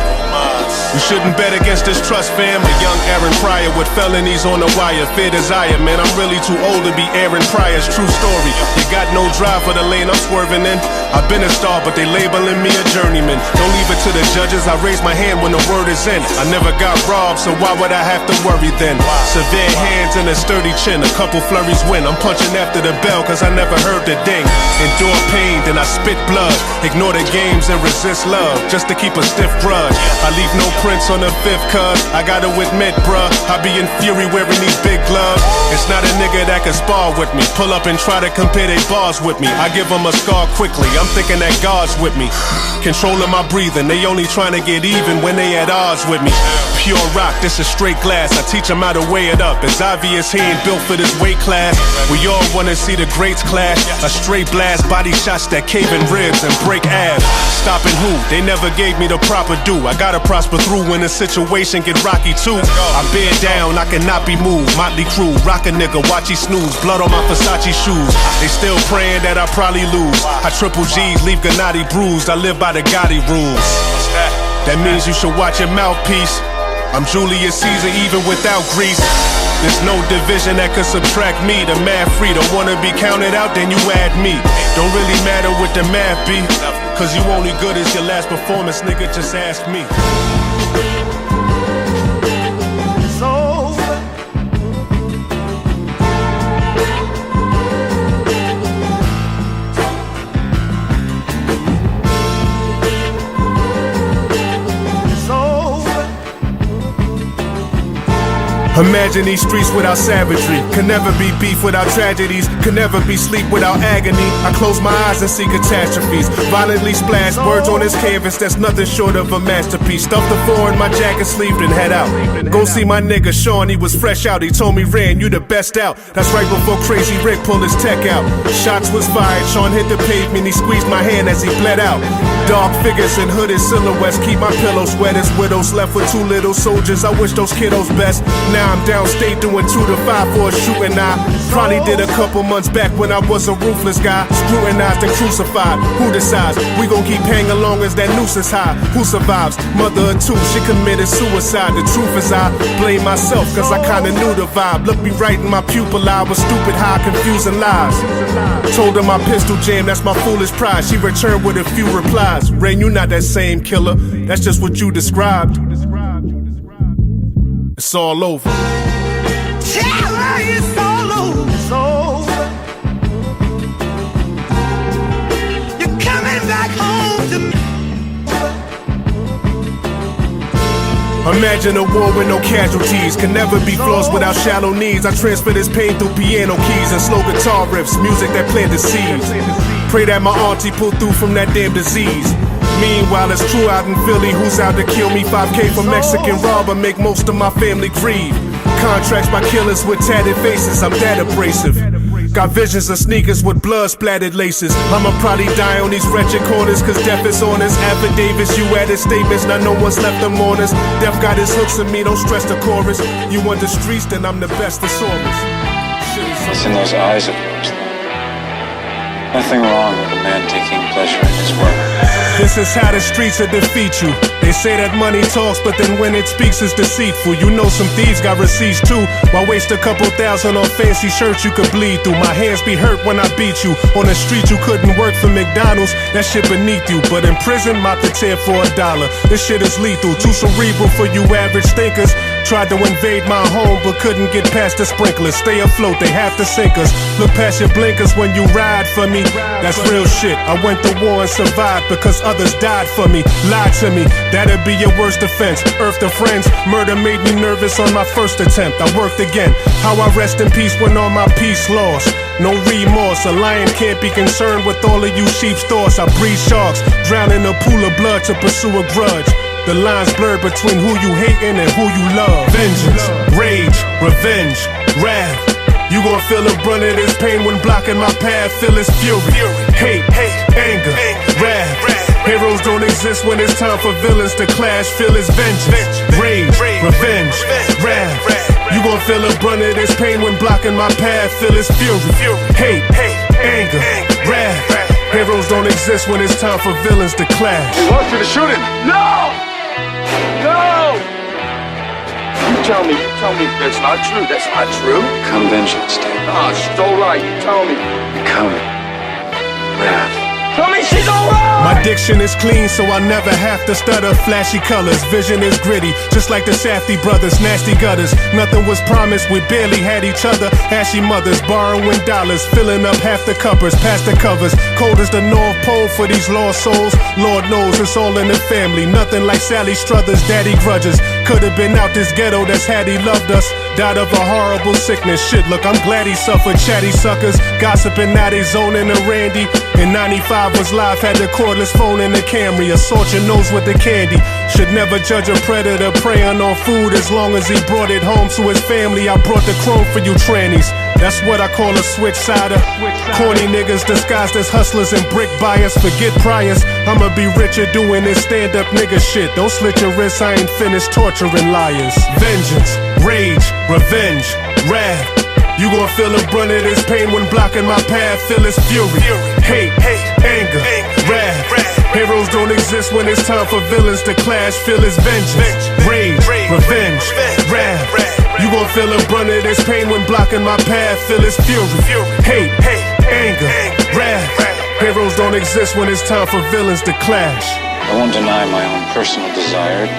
You shouldn't bet against this trust, fam. A young Aaron Pryor with felonies on the wire. Fear desire, man, I'm really too old to be Aaron Pryor's true story. You got no drive for the lane I'm swerving in. I've been a star, but they labeling me a journeyman. Don't leave it to the judges, I raise my hand when the word is in. I never got robbed, so why would I have to worry then? Severe hands and a sturdy chin, a couple flurries win. I'm punching after the bell, cause I never heard the ding. Endure pain, then I spit blood. Ignore the games and resist love, just to keep a stiff grudge. I leave no prints on the 5th, cuz I gotta admit, bruh, I be in fury wearing these big gloves. It's not a nigga that can spar with me, pull up and try to compare they bars with me. I give them a scar quickly, I'm thinking that God's with me. Controlling my breathing, they only trying to get even when they at odds with me. Pure rock, this is straight glass, I teach them how to weigh it up. It's obvious he ain't built for this weight class. We all wanna see the greats clash. A straight blast, body shots that cave in ribs and break abs. Stopping who? They never gave me the proper due. I gotta prosper through when the situation get rocky too. I bear down, I cannot be moved. Motley Crue, rock a nigga, watch he snooze. Blood on my Versace shoes. They still praying that I probably lose. I triple G's, leave Gennady bruised. I live by the Gotti rules. That means you should watch your mouthpiece. I'm Julius Caesar even without Greece. There's no division that could subtract me. The math free, don't wanna be counted out, then you add me. Don't really matter what the math be, cause you only good as your last performance, nigga, just ask me. It's over. Imagine these streets without savagery. Can never be beef without tragedies. Can never be sleep without agony. I close my eyes and see catastrophes. Violently splashed words on this canvas that's nothing short of a masterpiece. Stuffed the four in my jacket sleeve and head out. Go see my nigga Sean, he was fresh out. He told me, Ran, you the best out. That's right before Crazy Rick pulled his tech out. Shots was fired, Sean hit the pavement. He squeezed my hand as he bled out. Dark figures and hooded silhouettes keep my pillows wet as widows left with two little soldiers. I wish those kiddos best. Now I'm downstate doing 2 to 5 for a shooting. I probably did a couple months back when I was a ruthless guy. Scrutinized and crucified. Who decides? We gon' keep hanging along as that noose is high. Who survives? Mother of 2, she committed suicide. The truth is I blame myself cause I kinda knew the vibe. Looked me right in my pupil eye with stupid high confusing lies. Told her my pistol jam, that's my foolish pride. She returned with a few replies. Rain, you not that same killer. That's just what you described. It's all over. Terror is all over. It's over. You're coming back home to me. Imagine a war with no casualties. Can never be flaws without shallow needs. I transfer this pain through piano keys and slow guitar riffs. Music that planted seeds. Pray that my auntie pull through from that damn disease. Meanwhile, it's true out in Philly. Who's out to kill me? 5K for Mexican robber, make most of my family grieve. Contracts by killers with tatted faces, I'm that abrasive. Got visions of sneakers with blood splattered laces. I'ma probably die on these wretched corners, cause death is on us. Affidavits, you added statements, now no one's left them on us. Death got his hooks in me, don't stress the chorus. You want the streets, then I'm the best thesaurus. It's in those eyes of yours. Nothing wrong with a man taking pleasure in his work. This is how the streets will defeat you. They say that money talks, but then when it speaks it's deceitful. You know some thieves got receipts too. Why waste a couple thousand on fancy shirts you could bleed through? My hands be hurt when I beat you. On the street you couldn't work for McDonald's, that shit beneath you. But in prison, mop the tear for $1. This shit is lethal, too cerebral for you average thinkers. Tried to invade my home, but couldn't get past the sprinklers. Stay afloat, they have to sink us. Look past your blinkers when you ride for me. That's real shit. I went to war and survived because others died for me. Lied to me, that'd be your worst offense. Earth to friends, murder made me nervous on my first attempt. I worked again. How I rest in peace when all my peace lost. No remorse, a lion can't be concerned with all of you sheep's thoughts. I breed sharks, drown in a pool of blood to pursue a grudge. The lines blurred between who you hating and who you love. Vengeance, rage, revenge, wrath. You gon' feel the brunt of this pain when blocking my path. Feel its fury, hate, anger, wrath. Heroes don't exist when it's time for villains to clash. Feel its vengeance, rage, revenge, wrath. You gon' feel the brunt of this pain when blocking my path. Feel its fury, hate, anger, wrath. Heroes don't exist when it's time for villains to clash. He wants you to shoot him. No! No! You tell me that's not true. That's not true. Come vengeance day. Ah, she's all right. You tell me. Come wrath. Tell me she's all right! My diction is clean, so I never have to stutter. Flashy colors, vision is gritty, just like the Safdie brothers, nasty gutters. Nothing was promised, we barely had each other. Ashy mothers, borrowing dollars, filling up half the cuppers, past the covers. Cold as the North Pole for these lost souls. Lord knows it's all in the family. Nothing like Sally Struthers, daddy grudges. Could've been out this ghetto, that's had he loved us. Died of a horrible sickness. Shit, look, I'm glad he suffered. Chatty suckers, gossiping, now they zoning a Randy. In 95 was live, had the cordless phone in the Camry. Assault your nose with the candy. Should never judge a predator preying on food as long as he brought it home to his family. I brought the chrome for you trannies. That's what I call a switch-sider. Corny niggas disguised as hustlers and brick buyers. Forget priors, I'ma be richer doing this stand-up nigga shit. Don't slit your wrists, I ain't finished torturing liars. Vengeance, rage, revenge, wrath. You gon' feel the brunt of this pain when blocking my path. Feel its fury, hate, anger, wrath. Heroes don't exist when it's time for villains to clash. Feel its vengeance, rage, revenge, wrath. You gon' feel the brunt of this pain when blocking my path. Feel its fury, hate, anger, wrath. Heroes don't exist when it's time for villains to clash. I won't deny my own personal desire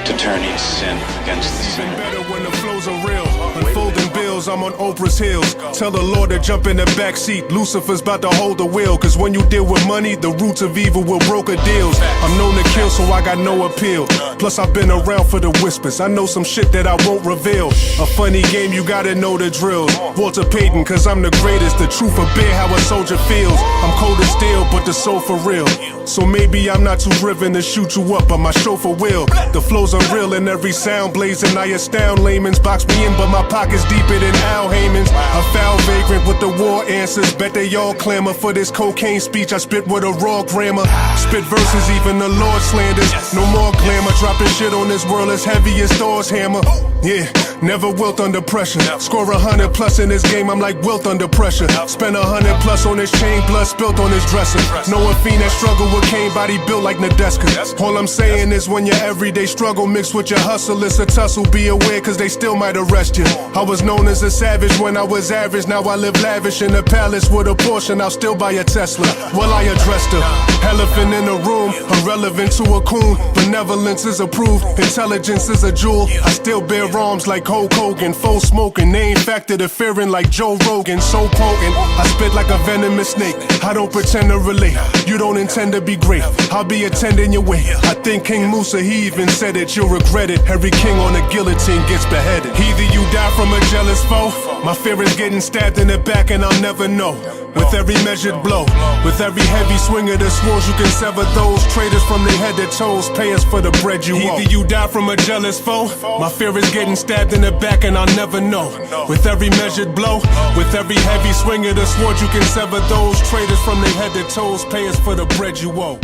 to turn each sin against the sinner. Better when the flows are real. Unfolding bills bills, I'm on Oprah's heels. Tell the Lord to jump in the backseat. Lucifer's about to hold the wheel. Cause when you deal with money, the roots of evil will broker deals. I'm known to kill, so I got no appeal. Plus I've been around for the whispers. I know some shit that I won't reveal. A funny game, you gotta know the drills. Walter Payton, cause I'm the greatest. The truth of beer, how a soldier feels. I'm cold as steel, but the soul for real. So maybe I'm not too driven to shoot you up, but my chauffeur will. The flow's unreal and every sound blazing. I astound layman's. Box me in, but my pocket's deeper than Al Heyman's. A foul vagrant with the war answers. Bet they all clamor for this cocaine speech. I spit with a raw grammar. Spit verses, even the Lord slanders. No more glamour. Dropping shit on this world as heavy as Thor's hammer. Yeah, never wilt under pressure. Score 100 plus in this game, I'm like Wilt under pressure. Spend 100 plus on this chain, blood spilt on this dresser. Know a fiend that struggle with Kane, body built like Nadeska. All I'm saying is when your everyday struggle mixed with your hustle, it's a tussle. Be aware, cause they still might arrest you. I was known as a savage when I was average. Now I live lavish in a palace with a Porsche. I'll still buy a Tesla. Well, I addressed her. Elephant in the room, irrelevant to a coon. Benevolence is approved, intelligence is a jewel. I still bear arms like Hulk Hogan. Full smoking, they ain't factored fearing like Joe Rogan. So potent, I spit like a venomous snake. I don't pretend to relate. You don't intend to be great. I'll be attending your way. I think King Musa, he even said it. You'll regret it. Every king on the guillotine gets beheaded. Either you die from a jealous foe. My fear is getting stabbed in the back and I'll never know. With every measured blow, with every heavy swing of the swords, you can sever those traitors from their head to toes. Pay us for the bread you owe. Either you die from a jealous foe. My fear is getting stabbed in the back and I'll never know. With every measured blow, with every heavy swing of the sword, you can sever those traitors from their head to toes. Pay us for the bread you owe.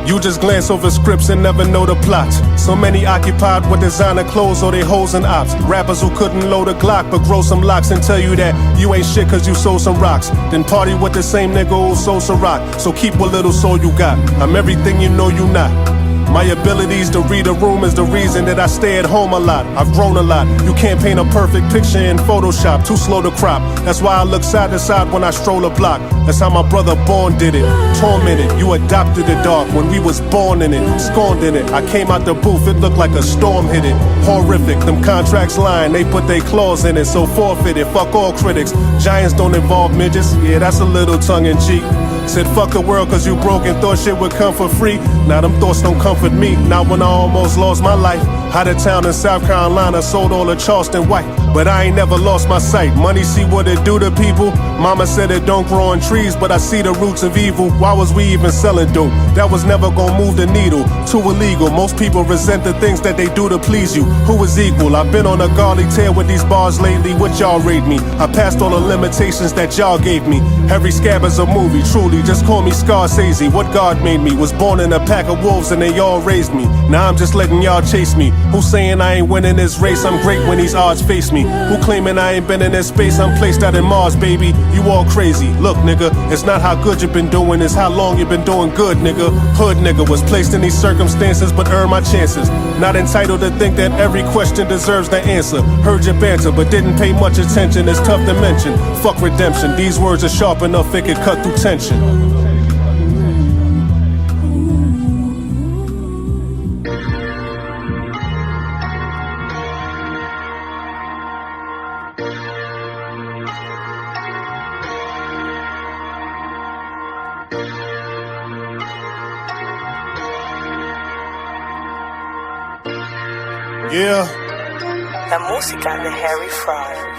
You just glance over scripts and never know the plot. So many occupied with designer clothes or they hoes and ops. Rappers who couldn't load a Glock but grow some locks and tell you that you ain't shit cause you sold some rocks. Then party with the same nigga who sold some rock. So keep what little soul you got. I'm everything you know you not. My abilities to read a room is the reason that I stay at home a lot. I've grown a lot. You can't paint a perfect picture in Photoshop. Too slow to crop. That's why I look side to side when I stroll a block. That's how my brother Born did it. Tormented, you adopted the dark when we was born in it. Scorned in it. I came out the booth, it looked like a storm hit it. Horrific, them contracts lying, they put their claws in it. So forfeit it, fuck all critics. Giants don't involve midgets. Yeah, that's a little tongue in cheek. Said fuck the world cause you broke and thought shit would come for free. Now them thoughts don't comfort me. Not when I almost lost my life. Out of town in South Carolina, sold all of Charleston white. But I ain't never lost my sight. Money see what it do to people. Mama said it don't grow on trees, but I see the roots of evil. Why was we even selling dope? That was never gonna move the needle. Too illegal. Most people resent the things that they do to please you. Who is equal? I've been on a garlic tail with these bars lately. What y'all rate me? I passed all the limitations that y'all gave me. Every scab is a movie, truly. Just call me Scorsese. What God made me was born in a pack of wolves and they all raised me. Now I'm just letting y'all chase me. Who saying I ain't winning this race? I'm great when these odds face me. Who claiming I ain't been in this space? I'm placed out in Mars, baby. You all crazy. Look, nigga, it's not how good you been doing, it's how long you been doing good, nigga. Hood nigga was placed in these circumstances, but earned my chances. Not entitled to think that every question deserves the answer. Heard your banter, but didn't pay much attention. It's tough to mention. Fuck redemption. These words are sharp enough, it could cut through tension. Yeah. La música de Harry Fraud.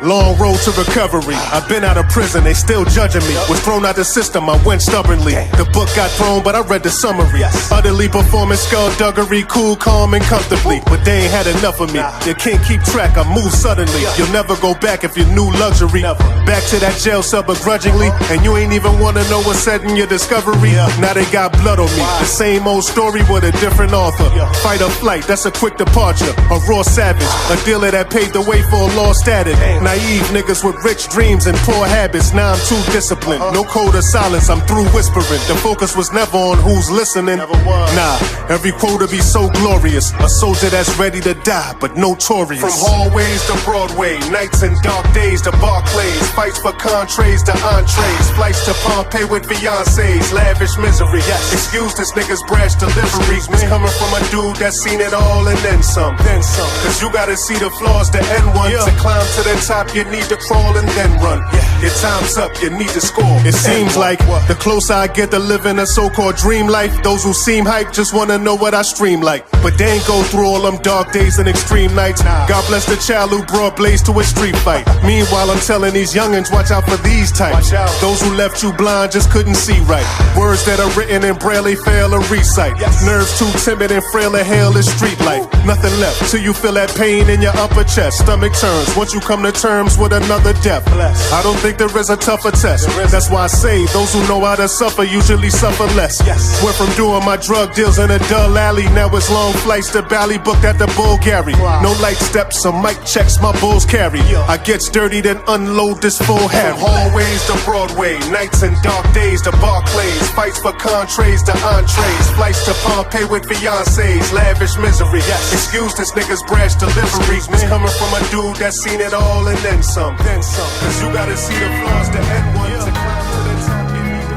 Long road to recovery. I've been out of prison, they still judging me. Was thrown out the system, I went stubbornly. The book got thrown, but I read the summary. Utterly performing skullduggery, cool, calm, and comfortably. But they ain't had enough of me. You can't keep track, I move suddenly. You'll never go back if you knew luxury. Back to that jail cell begrudgingly. And you ain't even wanna know what's said in your discovery. Now they got blood on me. The same old story with a different author. Fight or flight, that's a quick departure. A raw savage, a dealer that paved the way for a lost static. Naive niggas with rich dreams and poor habits. Now I'm too disciplined. No code of silence, I'm through whispering. The focus was never on who's listening. Nah, every quote be so glorious. A soldier that's ready to die, but notorious. From hallways to Broadway, nights and dark days to Barclays, fights for contrays to entrees, flights to Pompeii with fiancés, lavish misery. Excuse this nigga's brash deliveries. It's coming from a dude that's seen it all and then some. Cause you gotta see the flaws to end one. To climb to the top, you need to crawl and then run. Your time's up, you need to score. It seems like the closer I get to living a so-called dream life, those who seem hyped just wanna know what I stream like. But they ain't go through all them dark days and extreme nights. God bless the child who brought Blaze to a street fight. Meanwhile, I'm telling these youngins, watch out for these types. Those who left you blind just couldn't see right. Words that are written in braille, they fail to recite. Nerves too timid and frail to hail is street life. Nothing left till you feel that pain in your upper chest. Stomach turns once you come to terms with another death. I don't think there is a tougher test. That's why I say those who know how to suffer usually suffer less. Went from doing my drug deals in a dull alley, now it's long flights to Bali, booked at the Bulgari. No light steps or mic checks my bulls carry. I gets dirty then unload this full Harry. From hallways to Broadway, nights and dark days to Barclays, fights for contrays to entrees, flights to Pompeii with fiancés, lavish misery. Excuse this nigga's brash deliveries. It's coming from a dude that's seen it all and then some. Cause you gotta see the flaws to end one. To climb to the top, you need to...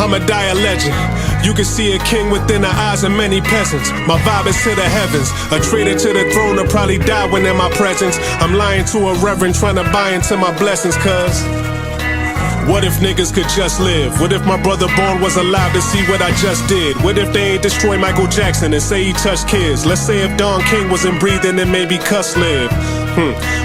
I'ma die a legend. You can see a king within the eyes of many peasants. My vibe is to the heavens. A traitor to the throne will probably die when in my presence. I'm lying to a reverend trying to buy into my blessings, cuz what if niggas could just live? What if my brother born was alive to see what I just did? What if they ain't destroy Michael Jackson and say he touched kids? Let's say if Don King wasn't breathing and maybe Cuss lived.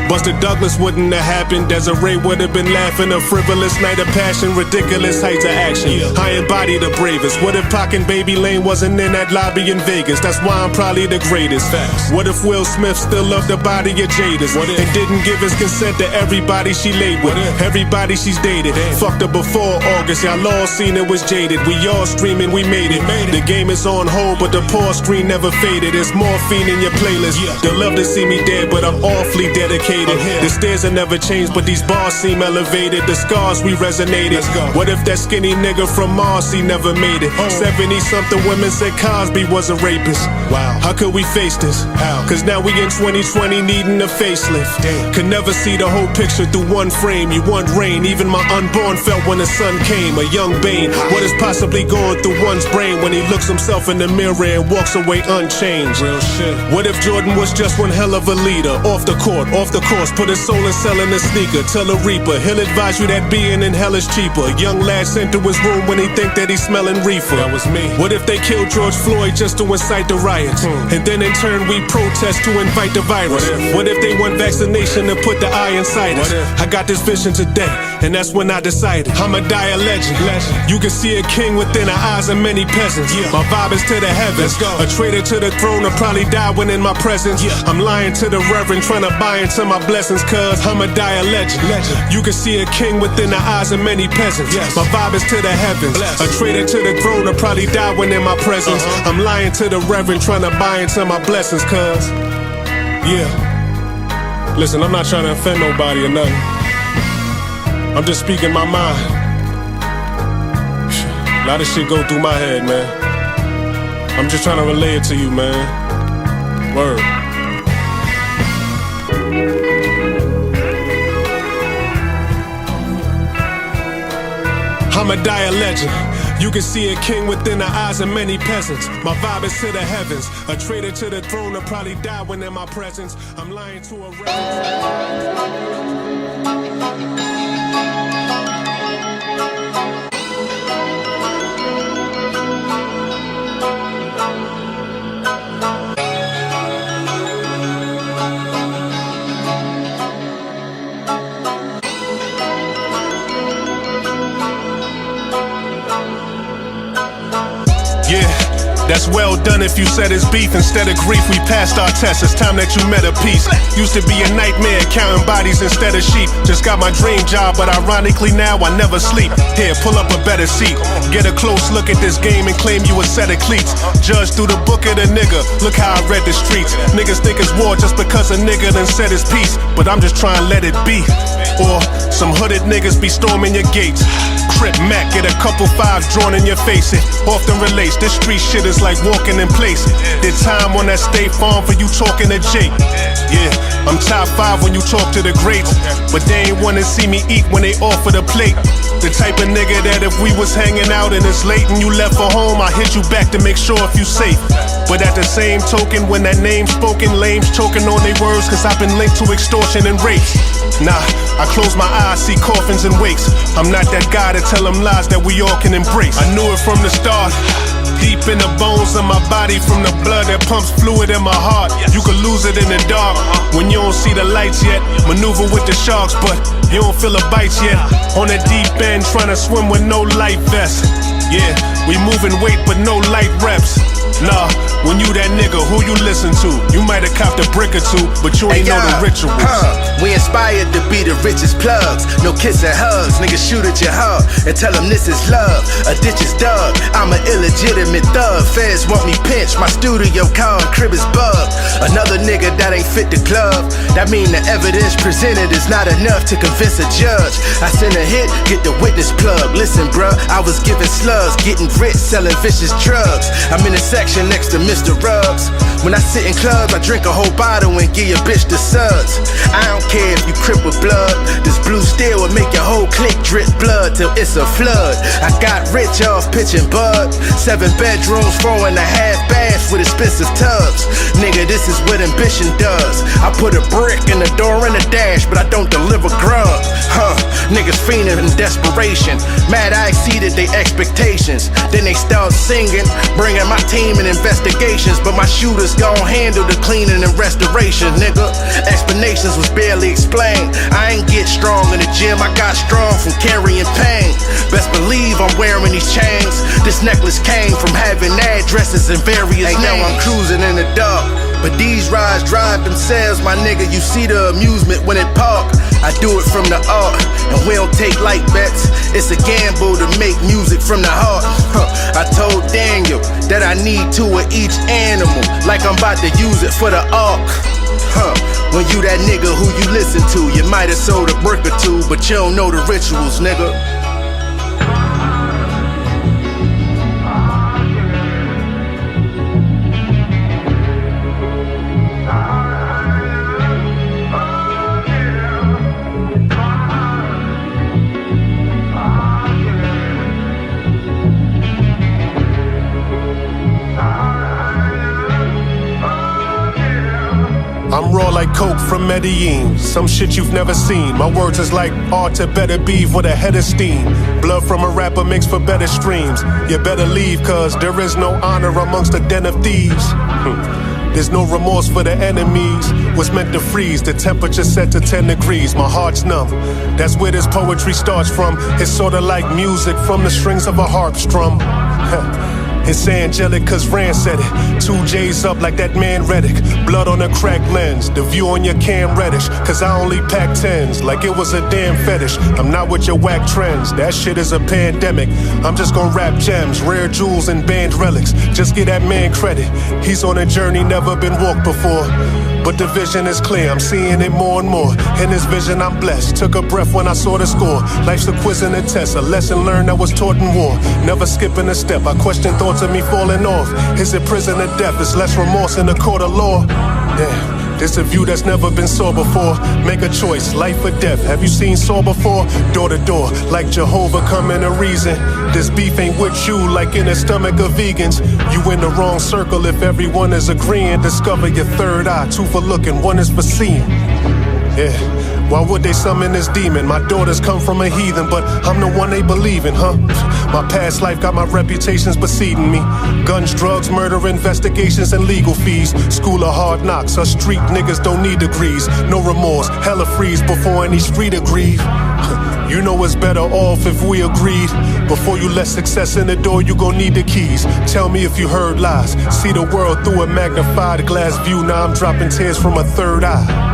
Buster Douglas wouldn't have happened. Desiree would have been laughing. A frivolous night of passion, ridiculous heights of action. I embody the bravest. What if Pac and Baby Lane wasn't in that lobby in Vegas? That's why I'm probably the greatest. What if Will Smith still loved the body of Jada's and didn't give his consent to everybody she laid with? Everybody she's dated. Fucked her before August. Y'all all seen it was jaded. We all streaming, we made it. The game is on hold, but the pause screen never faded. There's morphine in your playlist. They'll love to see me dead, but I'm awfully dedicated. The stairs have never changed, but these bars seem elevated. The scars we resonated. What if that skinny nigga from Marcy never made it? 70-something women said Cosby was a rapist. Wow, how could we face this? Cause now we in 2020 needing a facelift. Could never see the whole picture through one frame. You want rain, even my unborn felt when the sun came. A young Bane, what is possibly going through one's brain when he looks himself in the mirror and walks away unchanged? Real shit. What if Jordan was just one hell of a leader? Off the court, off the course, put his soul in selling a sneaker. Tell a reaper, he'll advise you that being in hell is cheaper. Young lad sent to his room when he think that he's smelling reefer. That was me. What if they killed George Floyd just to incite the riots? And then in turn we protest to invite the virus. What if they want vaccination to put the eye inside us? I got this vision today, and that's when I decided I'ma die a legend. You can see a king within the eyes of many peasants. My vibe is to the heavens. A traitor to the throne will probably die when in my presence. I'm lying to the reverend trying to buy into my blessings, cuz I'ma die a legend. You can see a king within the eyes of many peasants. My vibe is to the heavens. A traitor to the throne will probably die when in my presence. I'm lying to the reverend trying to buy into my blessings, cuz listen, I'm not trying to offend nobody or nothing. I'm just speaking my mind. A lot of shit go through my head, man. I'm just trying to relay it to you, man. Word. I'ma die a legend. You can see a king within the eyes of many peasants. My vibe is to the heavens. A traitor to the throne will probably die when in my presence. I'm lying to a That's well done if you said it's beef. Instead of grief, we passed our test. It's time that you met a peace. Used to be a nightmare, counting bodies instead of sheep. Just got my dream job, but ironically now I never sleep. Here, pull up a better seat. Get a close look at this game and claim you a set of cleats. Judge through the book of the nigga. Look how I read the streets. Niggas think it's war just because a nigga done said his piece. But I'm just trying to let it be. Or some hooded niggas be storming your gates. Crip Mac, get a couple fives drawn in your face. It often relates. This street shit is like walking in place. Did time on that State Farm for you talking to Jake. Yeah, I'm top 5 when you talk to the greats. But they ain't wanna see me eat when they offer the plate. The type of nigga that if we was hanging out and it's late and you left for home, I hit you back to make sure if you safe. But at the same token, when that name's spoken, lames choking on they words, cause I've been linked to extortion and rape. Nah, I close my eyes, see coffins and wakes. I'm not that guy to tell them lies that we all can embrace. I knew it from the start. Deep in the bones of my body, from the blood that pumps fluid in my heart. You could lose it in the dark when you don't see the lights yet. Maneuver with the sharks, but you don't feel the bites yet. On the deep end, trying to swim with no life vest. Yeah, we moving weight but no light reps. Nah, when you that nigga, who you listen to? You might have copped a brick or two, but you ain't know the rituals. We inspired to be the richest plugs. No kiss and hugs, niggas shoot at your heart and tell them this is love. A ditch is dug, I'm an illegitimate thug. Feds want me pinched, my studio car and crib is bugged. Another nigga that ain't fit the club. That mean the evidence presented is not enough to convince a judge. I send a hit, get the witness plug. Listen bruh, I was giving slugs, getting rich, selling vicious drugs. I'm in a section next to Mr. Ruggs. When I sit in clubs, I drink a whole bottle and give your bitch the suds. I don't care if you crip with blood. This blue steel will make your whole clique drip blood till it's a flood. I got rich off pitching bud. 7 bedrooms, 4.5 baths with expensive tubs. Nigga, this is what ambition does. I put a brick in the door and a dash, but I don't deliver grub. Niggas fiending in desperation. Mad I exceeded their expectations. Then they start singing, bringing my team in investigations. But my shooters gon' handle the cleaning and restoration, nigga. Explanations was barely explained. I ain't get strong in the gym, I got strong from carrying pain. Best believe I'm wearing these chains. This necklace came from having addresses and various names. Now I'm cruising in the dark, but these rides drive themselves, my nigga. You see the amusement when it park. I do it from the art, and we don't take light bets. It's a gamble to make music from the heart. I told Daniel that I need 2 of each animal, like I'm about to use it for the ark. When you that nigga who you listen to, you might have sold a brick or 2, but you don't know the rituals, nigga. I'm raw like coke from Medellin. Some shit you've never seen. My words is like art to better beef with a head of steam. Blood from a rapper makes for better streams. You better leave, cause there is no honor amongst the den of thieves. There's no remorse for the enemies. Was meant to freeze, the temperature set to 10 degrees. My heart's numb, that's where this poetry starts from. It's sorta like music from the strings of a harp strum. It's angelic cause Rand said it. 2 J's up like that man Reddick. Blood on a cracked lens, the view on your cam reddish. Cause I only pack 10s like it was a damn fetish. I'm not with your whack trends, that shit is a pandemic. I'm just gon' rap gems, rare jewels and banned relics. Just give that man credit, he's on a journey never been walked before. But the vision is clear, I'm seeing it more and more. In this vision I'm blessed, took a breath when I saw the score. Life's a quiz and a test, a lesson learned that was taught in war. Never skipping a step, I question thoughts of me falling off. Is it prison or death? Is less remorse in the court of law? Damn, this a view that's never been saw before. Make a choice, life or death. Have you seen Saw before? Door to door, like Jehovah coming a reason. This beef ain't with you, like in the stomach of vegans. You in the wrong circle if everyone is agreeing. Discover your third eye, 2 for looking, 1 is for seeing. Yeah, why would they summon this demon? My daughters come from a heathen, but I'm the one they believe in, huh? My past life got my reputations preceding me. Guns, drugs, murder, investigations, and legal fees. School of hard knocks, us street niggas don't need degrees. No remorse, hella freeze before any street aggrieve. You know it's better off if we agreed. Before you let success in the door, you gon' need the keys. Tell me if you heard lies. See the world through a magnified glass view. Now I'm dropping tears from a third eye.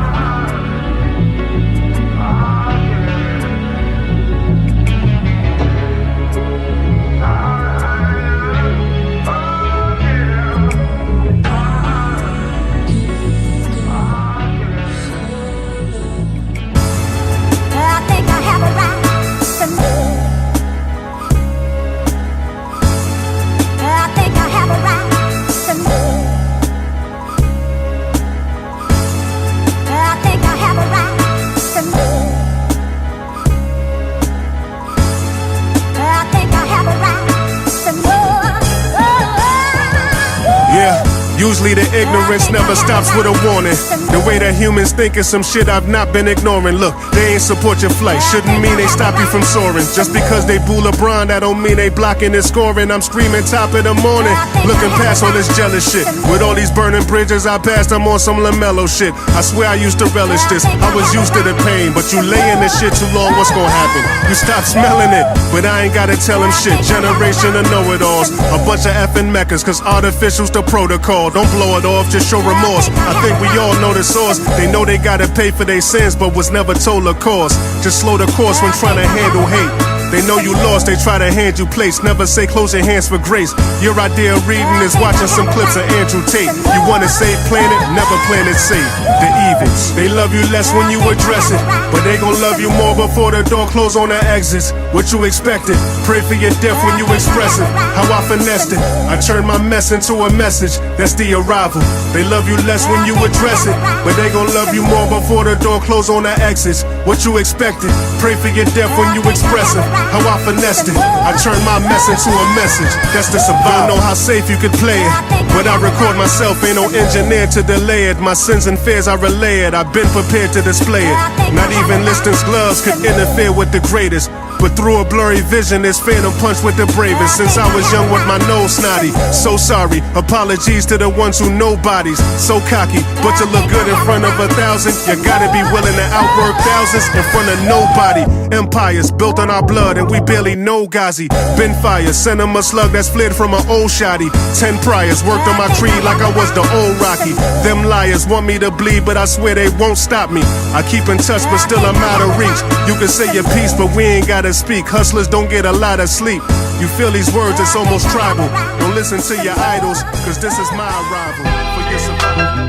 Usually the ignorance never stops with a warning. The way that humans think is some shit I've not been ignoring. Look, they ain't support your flight, shouldn't mean they stop you from soaring. Just because they boo LeBron, that don't mean they blocking his scoring. I'm screaming top of the morning, looking past all this jealous shit. With all these burning bridges I passed, I'm on some LaMelo shit. I swear I used to relish this, I was used to the pain. But you lay in this shit too long, what's gonna happen? You stop smelling it, but I ain't gotta tell them shit. Generation of know-it-alls, a bunch of effing meccas, cause artificial's the protocol. Don't blow it off, just show remorse. I think we all know the source. They know they gotta pay for their sins, but was never told a course. Just slow the course when trying to handle hate. They know you lost, they try to hand you place. Never say close your hands for grace. Your idea of reading is watching some clips of Andrew Tate. You wanna save planet, never planet safe. The evens, they love you less when you address it, but they gon' love you more before the door close on the exits. What you expected? Pray for your death when you express it. How I finessed it, I turned my mess into a message. That's the arrival. They love you less when you address it, but they gon' love you more before the door close on the exits. What you expected? Pray for your death when you express it. How I finessed it, I turned my mess into a message. That's the survival. Don't know how safe you could play it, but I record myself, ain't no engineer to delay it. My sins and fears I relay it, I've been prepared to display it. Not even Liston's gloves could interfere with the greatest. But through a blurry vision, this phantom punch with the bravest. Since I was young with my nose snotty, so sorry. Apologies to the ones who know bodies. So cocky, but to look good in front of 1,000, you gotta be willing to outwork thousands in front of nobody. Empires built on our blood and we barely know Ghazi. Been fire, send him a slug that's fled from an old shotty. 10 priors worked on my creed like I was the old Rocky. Them liars want me to bleed, but I swear they won't stop me. I keep in touch, but still I'm out of reach. You can say your piece, but we ain't gotta speak. Hustlers don't get a lot of sleep. You feel these words, it's almost tribal. Don't listen to your idols, cause this is my arrival for your survival.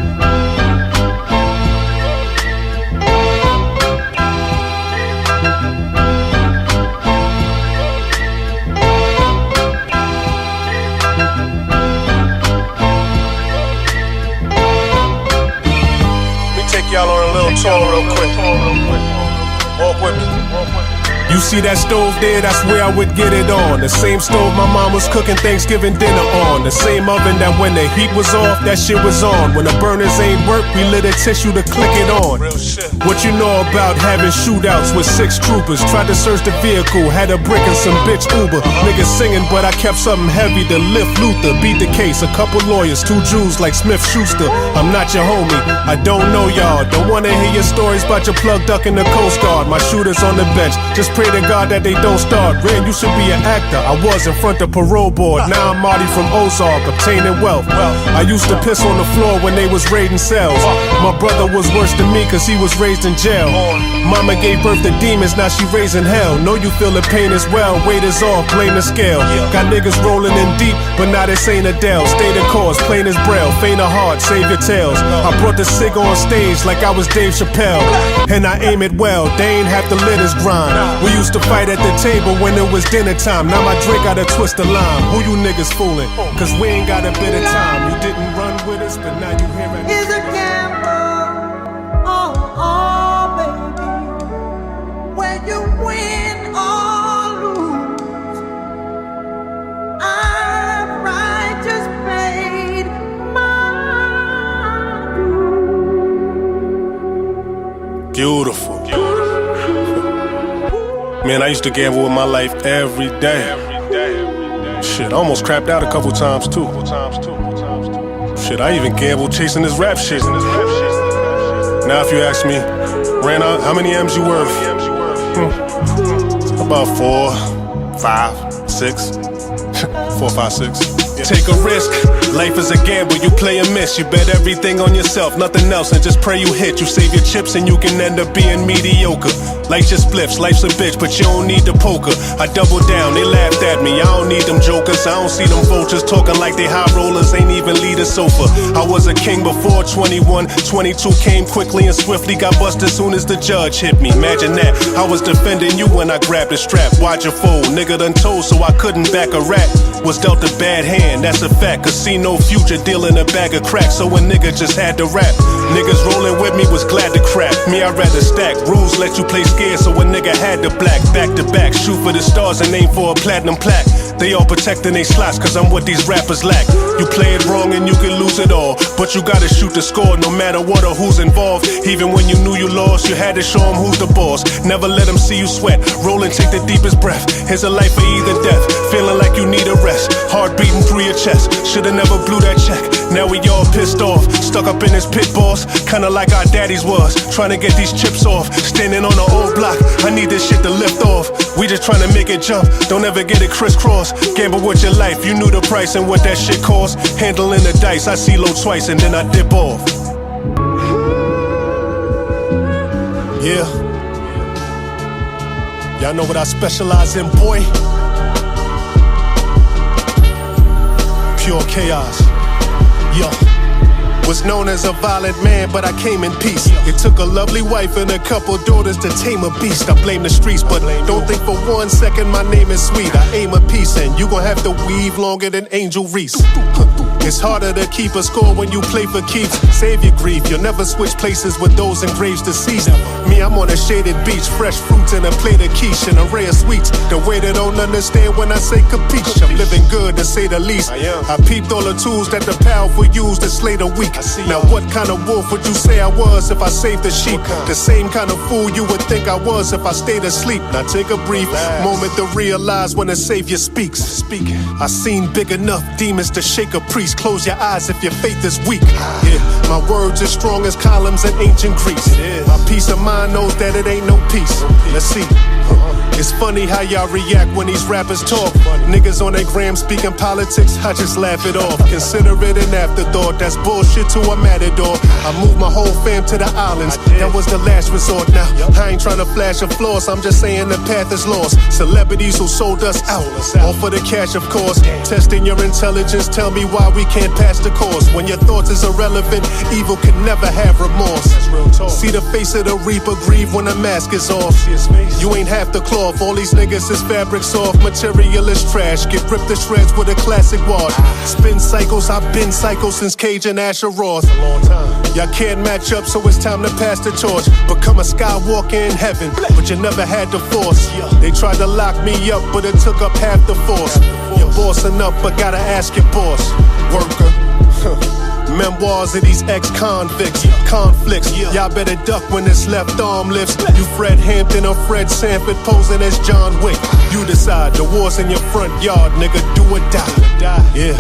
Y'all on a little tour real quick. Walk with me. You see that stove there, that's where I would get it on. The same stove my mom was cooking Thanksgiving dinner on. The same oven that when the heat was off, that shit was on. When the burners ain't work, we lit a tissue to click it on. What you know about having shootouts with 6 troopers? Tried to search the vehicle, had a brick and some bitch Uber. Niggas singing, but I kept something heavy to lift Luther. Beat the case, a couple lawyers, 2 Jews like Smith Schuster. I'm not your homie, I don't know y'all. Don't wanna hear your stories about your plug duck in the Coast Guard. My shooters on the bench, just pray to God that they don't start. Ren, you should be an actor. I was in front of parole board. Now I'm Marty from Ozark, obtaining wealth. I used to piss on the floor when they was raiding cells. My brother was worse than me cause he was raised in jail. Mama gave birth to demons, now she raising hell. Know you feel the pain as well. Weight is off, blame the scale. Got niggas rolling in deep, but now this ain't Adele. Stay the course, plain as braille. Faint of heart, save your tales. I brought the cig on stage like I was Dave Chappelle. And I aim it well, they ain't have to let us grind. We used to fight at the table when it was dinner time. Now my drink got a twist of lime. Who you niggas fooling? Cause we ain't got a bit of time. You didn't run with us, but now you hear it. It's a gamble, baby. When you win or lose, I've just paid my dues. Beautiful. Man, I used to gamble with my life every day. Shit, I almost crapped out a couple times too. Shit, I even gambled chasing this rap shit. Now if you ask me, Ran, how many M's you worth? About 4, 5, 6. 4, 5, 6. Take a risk. Life is a gamble, you play and miss. You bet everything on yourself, nothing else, and just pray you hit. You save your chips and you can end up being mediocre. Life's just flips, life's a bitch, but you don't need the poker. I double down, they laughed at me, I don't need them jokers. I don't see them vultures talking like they high rollers, ain't even lead a sofa. I was a king before 21, 22 came quickly and swiftly, got busted as soon as the judge hit me. Imagine that, I was defending you when I grabbed the strap. Watch your fold, nigga done told so I couldn't back a rat. Was dealt a bad hand, that's a fact. Casino future dealing a bag of crack, so a nigga just had to rap. Niggas rolling with me was glad to crap. Me, I'd rather stack. Rules let you play scared, so a nigga had to black. Back to back, shoot for the stars and aim for a platinum plaque. They all protecting they slots, cause I'm what these rappers lack. You play it wrong and you can lose it all, but you gotta shoot the score no matter what or who's involved. Even when you knew you lost, you had to show them who's the boss. Never let them see you sweat. Roll and take the deepest breath. Here's a life for either death. Feeling like you need a rest. Heart beating through your chest. Should've never blew that check. Now we all pissed off. Stuck up in this pit boss. Kinda like our daddies was. Trying to get these chips off. Standing on the old block. I need this shit to lift off. We just trying to make it jump. Don't ever get it crisscross. Gamble with your life. You knew the price and what that shit cost. Handling the dice. I see low twice and then I dip off. Yeah. Y'all know what I specialize in, boy? Pure chaos. Yo. Was known as a violent man, but I came in peace. It took a lovely wife and a couple daughters to tame a beast. I blame the streets, but don't think for 1 second my name is sweet. I aim a piece and you gon' have to weave longer than Angel Reese. It's harder to keep a score when you play for keeps. Save your grief, you'll never switch places with those in graves deceased. Me, I'm on a shaded beach, fresh fruits and a plate of quiche, an array of sweets. The way they don't understand when I say capiche. I'm living good to say the least. I peeped all the tools that the powerful use to slay the weak. Now what kind of wolf would you say I was if I saved the sheep? The same kind of fool you would think I was if I stayed asleep. Now take a brief moment to realize when the Savior speaks. I seen big enough demons to shake a priest. Close your eyes if your faith is weak. Yeah, my words as strong as columns in ancient Greece. My peace of mind knows that it ain't no peace. Let's see. It's funny how y'all react when these rappers talk. Niggas on their gram speaking politics, I just laugh it off. Consider it an afterthought, that's bullshit to a matador. I moved my whole fam to the islands, that was the last resort. Now, I ain't trying to flash a floss, I'm just saying the path is lost. Celebrities who sold us out, all for the cash of course. Testing your intelligence, tell me why we can't pass the course. When your thoughts is irrelevant, evil can never have remorse. See the face of the reaper grieve when the mask is off. You ain't half the cloth. All these niggas is fabric soft, material is trash. Get ripped to shreds with a classic wash. Spin cycles, I've been psycho since Cage and Asher Roth. Y'all can't match up, so it's time to pass the torch. Become a Skywalker in heaven, but you never had the force. They tried to lock me up, but it took up half the force. You're bossing up, but gotta ask your boss. Worker. Memoirs of these ex-convicts, conflicts. Y'all better duck when this left arm lifts. You Fred Hampton or Fred Sanford posing as John Wick. You decide, the war's in your front yard, nigga, do or die. Yeah,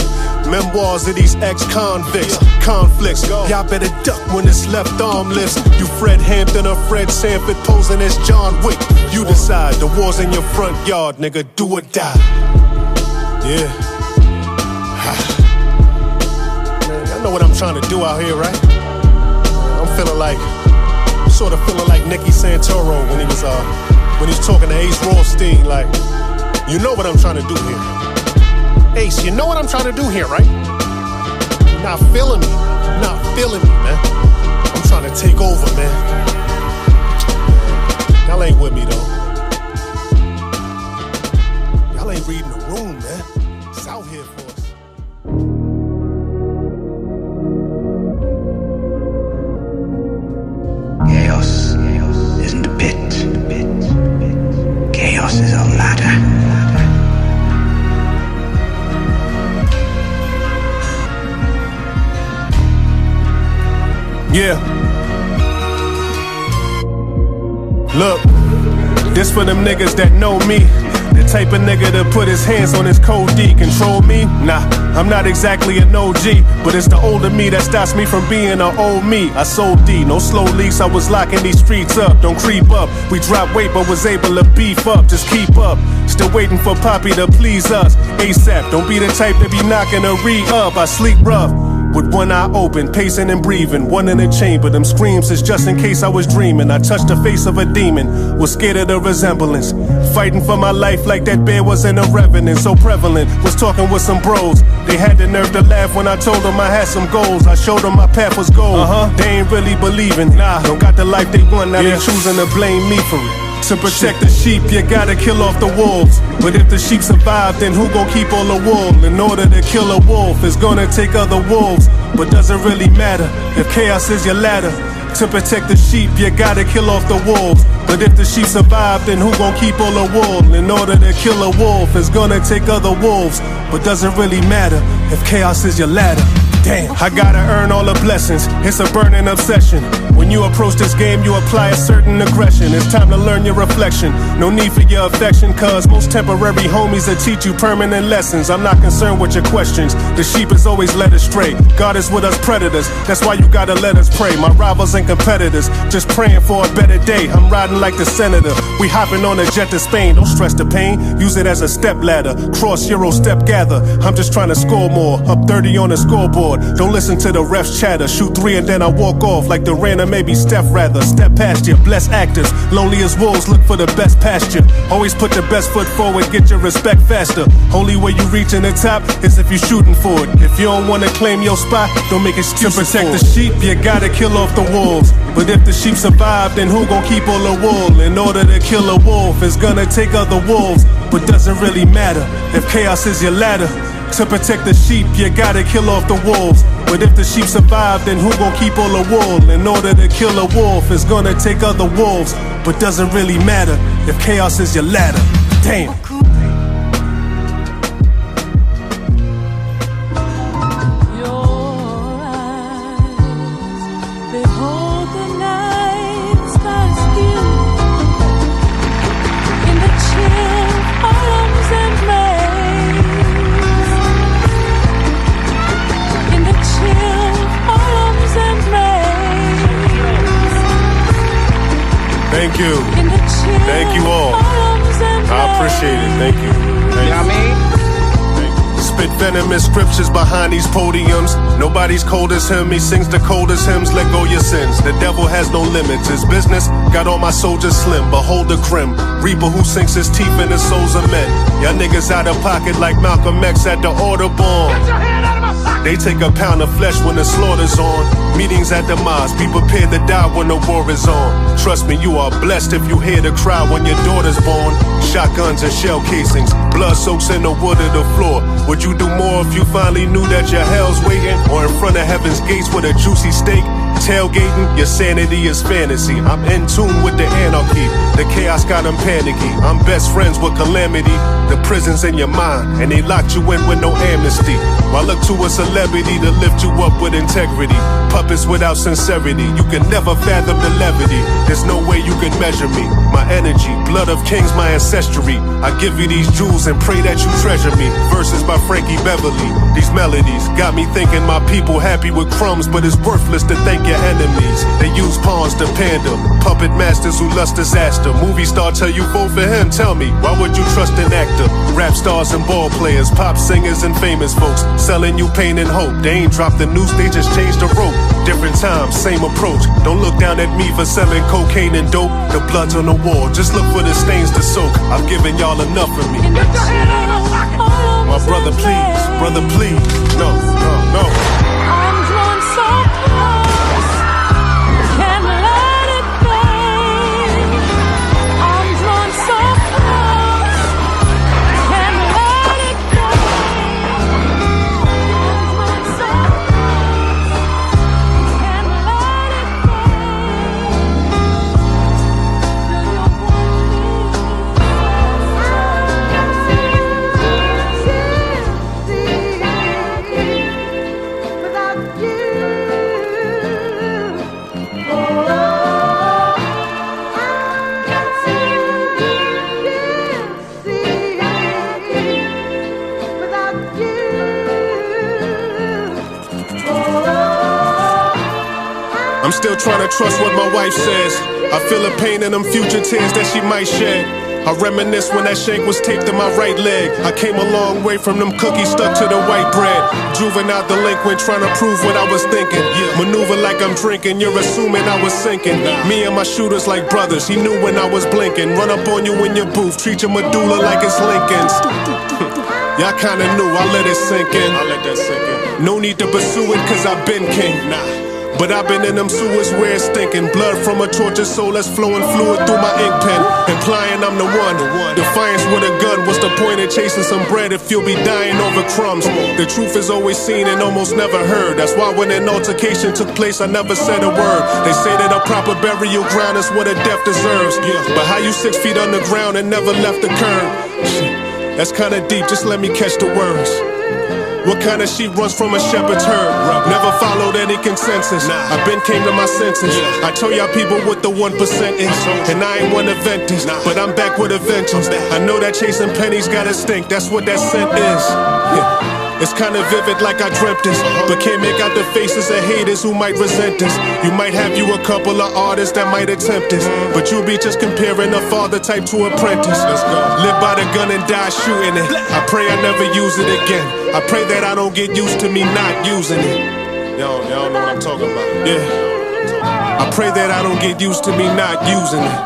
memoirs of these ex-convicts, conflicts. Y'all better duck when this left arm lifts. You Fred Hampton or Fred Sanford posing as John Wick. You decide, the war's in your front yard, nigga, do or die. Yeah. Know what I'm trying to do out here, right? I'm feeling like, sort of feeling like Nicky Santoro when he was talking to Ace Rothstein. Like, you know what I'm trying to do here, Ace. You know what I'm trying to do here, right? You're not feeling me, man. I'm trying to take over, man. Y'all ain't with me though. Y'all ain't reading the room, man. It's out here for us. Chaos isn't a pit. Chaos is a ladder. Yeah. Look, this for them niggas that know me. The type of nigga to put his hands on his code D. Control me? Nah, I'm not exactly an OG, but it's the older me that stops me from being an old me. I sold D, no slow leaks, I was locking these streets up. Don't creep up, we dropped weight but was able to beef up. Just keep up, still waiting for Poppy to please us. ASAP, don't be the type to be knocking a re-up. I sleep rough, with one eye open, pacing and breathing. One in the chamber, them screams is just in case I was dreaming. I touched the face of a demon, was scared of the resemblance. Fighting for my life like that bear wasn't a revenant. So prevalent, was talking with some bros. They had the nerve to laugh when I told them I had some goals. I showed them my path was gold. They ain't really believing. Nah, don't got the life they want, now they choosing to blame me for it. To protect the sheep, you gotta kill off the wolves. But if the sheep survive, then who gon' keep all the wool? In order to kill a wolf, it's gonna take other wolves. But doesn't really matter if chaos is your ladder. To protect the sheep, you gotta kill off the wolves. But if the sheep survive, then who gon' keep all the wool? In order to kill a wolf, it's gonna take other wolves. But doesn't really matter if chaos is your ladder. Damn, I gotta earn all the blessings. It's a burning obsession. When you approach this game, you apply a certain aggression. It's time to learn your reflection. No need for your affection, cause most temporary homies will teach you permanent lessons. I'm not concerned with your questions. The sheep is always led astray. God is with us predators. That's why you gotta let us pray. My rivals and competitors, just praying for a better day. I'm riding like the senator. We hopping on a jet to Spain. Don't stress the pain. Use it as a step ladder. Cross Euro step gather. I'm just trying to score more. Up 30 on the scoreboard. Don't listen to the refs chatter. Shoot 3 and then I walk off like the rain or maybe Steph rather. Step past you, bless actors. Lonely as wolves, look for the best pasture. Always put the best foot forward, get your respect faster. Only way you reaching the top is if you shooting for it. If you don't wanna claim your spot, don't make excuses. To protect the sheep, you gotta kill off the wolves. But if the sheep survive, then who gon' keep all the wool? In order to kill a wolf, it's gonna take other wolves. But doesn't really matter if chaos is your ladder. To protect the sheep, you gotta kill off the wolves. But if the sheep survive, then who gon' keep all the wool? In order to kill a wolf, it's gonna take other wolves. But doesn't really matter if chaos is your ladder. Damn. Thank you. Thank you all. I appreciate it. Thank you. Thank you. Know what I mean? Spit venomous scriptures behind these podiums. Nobody's cold as him. He sings the coldest hymns. Let go your sins. The devil has no limits. His business got all my soldiers slim. Behold the grim reaper who sinks his teeth in the souls of men. Y'all niggas out of pocket like Malcolm X at the Audubon. They take a pound of flesh when the slaughter's on. Meetings at the mosque, be prepared to die when the war is on. Trust me, you are blessed if you hear the cry when your daughter's born. Shotguns and shell casings, blood soaks in the wood of the floor. Would you do more if you finally knew that your hell's waiting? Or in front of heaven's gates with a juicy steak? Tailgating, your sanity is fantasy. I'm in tune with the anarchy. The chaos got them panicky. I'm best friends with calamity. The prison's in your mind, and they locked you in with no amnesty. While look to a celebrity to lift you up with integrity. Puppets without sincerity. You can never fathom the levity. There's no way you can measure me. My energy, blood of kings, my ancestry. I give you these jewels and pray that you treasure me. Verses by Frankie Beverly. These melodies got me thinking my people happy with crumbs, but it's worthless to thank your enemies. They use pawns to pander. Puppet masters who lust disaster. Movie star tell you vote for him. Tell me, why would you trust an actor? Rap stars and ball players, pop singers and famous folks selling you pain and hope. They ain't dropped the noose, they just changed the rope. Different times, same approach. Don't look down at me for selling cocaine and dope. The blood's on the wall, just look for the stains to soak. I've given y'all enough of me. My brother, please, no. I'm drawn so close, can't let it go. I'm drawn so close, can't let it go. I'm drawn so close, can't let it go. Do you want me? I'm still trying to trust what my wife says. I feel the pain in them future tears that she might shed. I reminisce when that shank was taped to my right leg. I came a long way from them cookies stuck to the white bread. Juvenile delinquent trying to prove what I was thinking. Maneuver like I'm drinking, you're assuming I was sinking. Me and my shooters like brothers, he knew when I was blinking. Run up on you in your booth, treat your medulla like it's Lincoln's. Y'all kinda knew, I let it sink in. No need to pursue it cause I've been king. But I've been in them sewers where it's stinking. Blood from a tortured soul that's flowing fluid through my ink pen. Implying I'm the one. Defiance with a gun. What's the point of chasing some bread if you'll be dying over crumbs? The truth is always seen and almost never heard. That's why when an altercation took place I never said a word. They say that a proper burial ground is what a death deserves. But how you 6 feet underground and never left the curb? That's kinda deep, just let me catch the words. What kind of sheep runs from a shepherd's herd? Never followed any consensus. I been came to my senses. I told y'all people what the 1% is. And I ain't one to vent this, but I'm back with a vengeance. I know that chasing pennies gotta stink, that's what that scent is. It's kinda vivid like I dreamt this, but can't make out the faces of haters who might resent this. You might have you a couple of artists that might attempt this, but you'll be just comparing a father type to apprentice. Live by the gun and die shooting it. I pray I never use it again. I pray that I don't get used to me not using it. Y'all know what I'm talking about. Yeah. I pray that I don't get used to me not using it.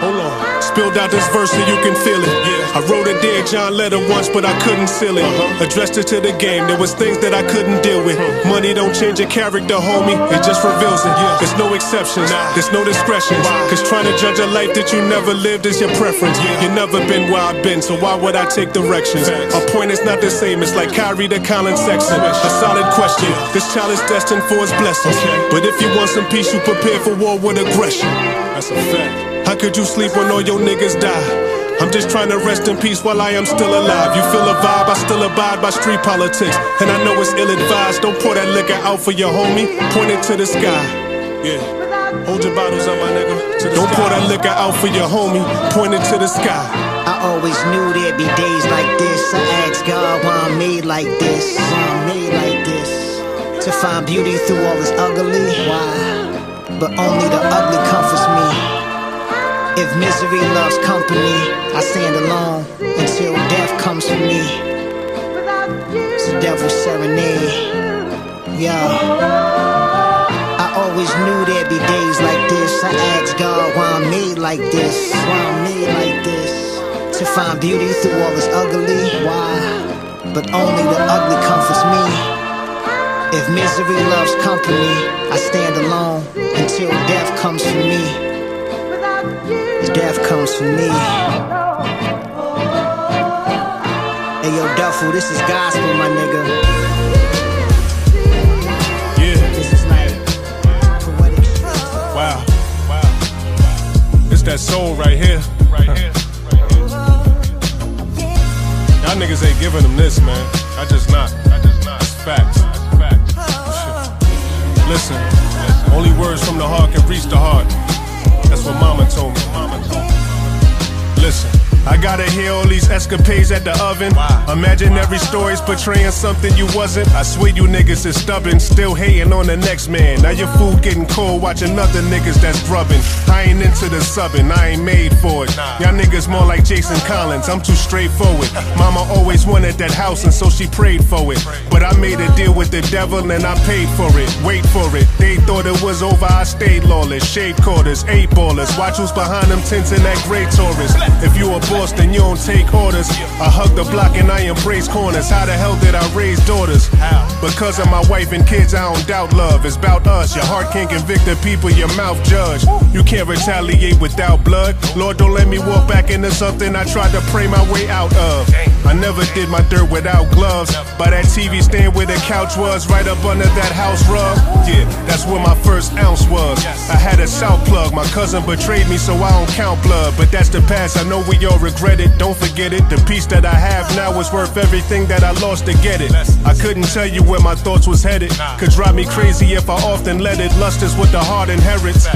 Hold on. Spilled out this verse so you can feel it. I wrote a Dear John letter once, but I couldn't seal it. Addressed it to the game, there was things that I couldn't deal with. Money don't change your character, homie, it just reveals it. There's no exceptions, there's no discretions. Cause trying to judge a life that you never lived is your preference. You never been where I've been, so why would I take directions? Our point is not the same, it's like Kyrie to Colin Sexton. A solid question, this child is destined for his blessings. But if you want some peace, you prepare for war with aggression. That's a fact. How could you sleep when all your niggas die? I'm just trying to rest in peace while I am still alive. You feel a vibe, I still abide by street politics. And I know it's ill-advised, don't pour that liquor out for your homie. Point it to the sky. Yeah, hold your bottles up, my nigga. Don't pour that liquor out for your homie. Point it to the sky. I always knew there'd be days like this. I asked God why I'm made like this. Why I'm made like this. To find beauty through all this ugly. Why? But only the ugly comforts me. If misery loves company, I stand alone until death comes for me. It's the devil's serenade. Yeah. I always knew there'd be days like this. I asked God why I'm made like this. Why I'm made like this. To find beauty through all this ugly. Why? But only the ugly comforts me. If misery loves company, I stand alone until death comes for me. Death comes for me. Hey yo, Duffel, this is gospel, my nigga. Yeah. This is like poetic shit. Wow. It's that soul right here. Y'all niggas ain't giving them this, man. I just not. It's facts. Listen, only words from the heart can reach the heart. That's what mama told me. Listen, I gotta hear all these escapades at the oven. Imagine every story's portraying something you wasn't. I swear you niggas is stubborn, still hating on the next man. Now your food getting cold, watching other niggas that's grubbing. I ain't into the subbing, I ain't made for it. Y'all niggas more like Jason Collins, I'm too straightforward. Mama always wanted that house and so she prayed for it. But I made a deal with the devil and I paid for it. Wait for it, they thought it was over, I stayed lawless. Shade quarters, 8 ballers, watch who's behind them tents in that gray Taurus. If you a boss then you don't take orders. I hug the block and I embrace corners. How the hell did I raise daughters? Because of my wife and kids I don't doubt love. It's about us, your heart can't convict the people your mouth judge. You can't retaliate without blood. Lord, don't let me walk back into something I tried to pray my way out of. I never did my dirt without gloves. By that TV stand where the couch was, right up under that house rug. Yeah, that's where my first ounce was. I had a south plug, my cousin betrayed me so I don't count blood. But that's the past, I know we all regret it, don't forget it. The peace that I have now is worth everything that I lost to get it. I couldn't tell you where my thoughts was headed. Could drive me crazy if I often let it. Lust is what the heart inherits.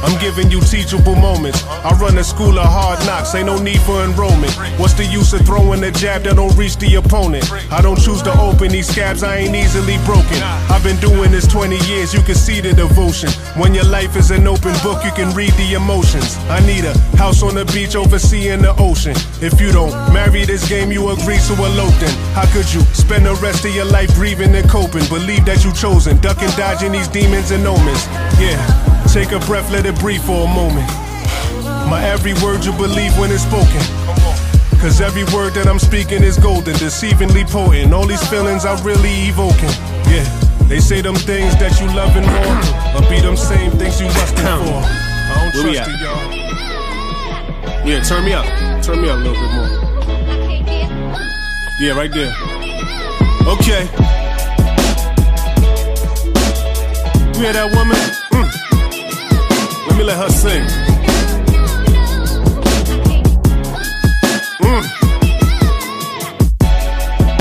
I'm giving you teachable moments. I run a school of hard knocks, ain't no need for enrollment. What's the use of throwing a jab that don't reach the opponent? I don't choose to open these scabs, I ain't easily broken. I've been doing this 20 years, you can see the devotion. When your life is an open book, you can read the emotions. I need a house on the beach overseeing the ocean. If you don't marry this game, you agree to elope then. How could you spend the rest of your life breathing and coping? Believe that you chosen, ducking, dodging these demons and omens. Yeah, take a breath, let it breathe for a moment. My every word you believe when it's spoken. Cause every word that I'm speaking is golden, deceivingly potent. All these feelings I'm really evoking. Yeah, they say them things that you loving more, or be them same things you lusting for. I don't trust it, y'all. Yeah, turn me up a little bit more. Yeah, right there. Okay. You hear that woman? Let me let her sing.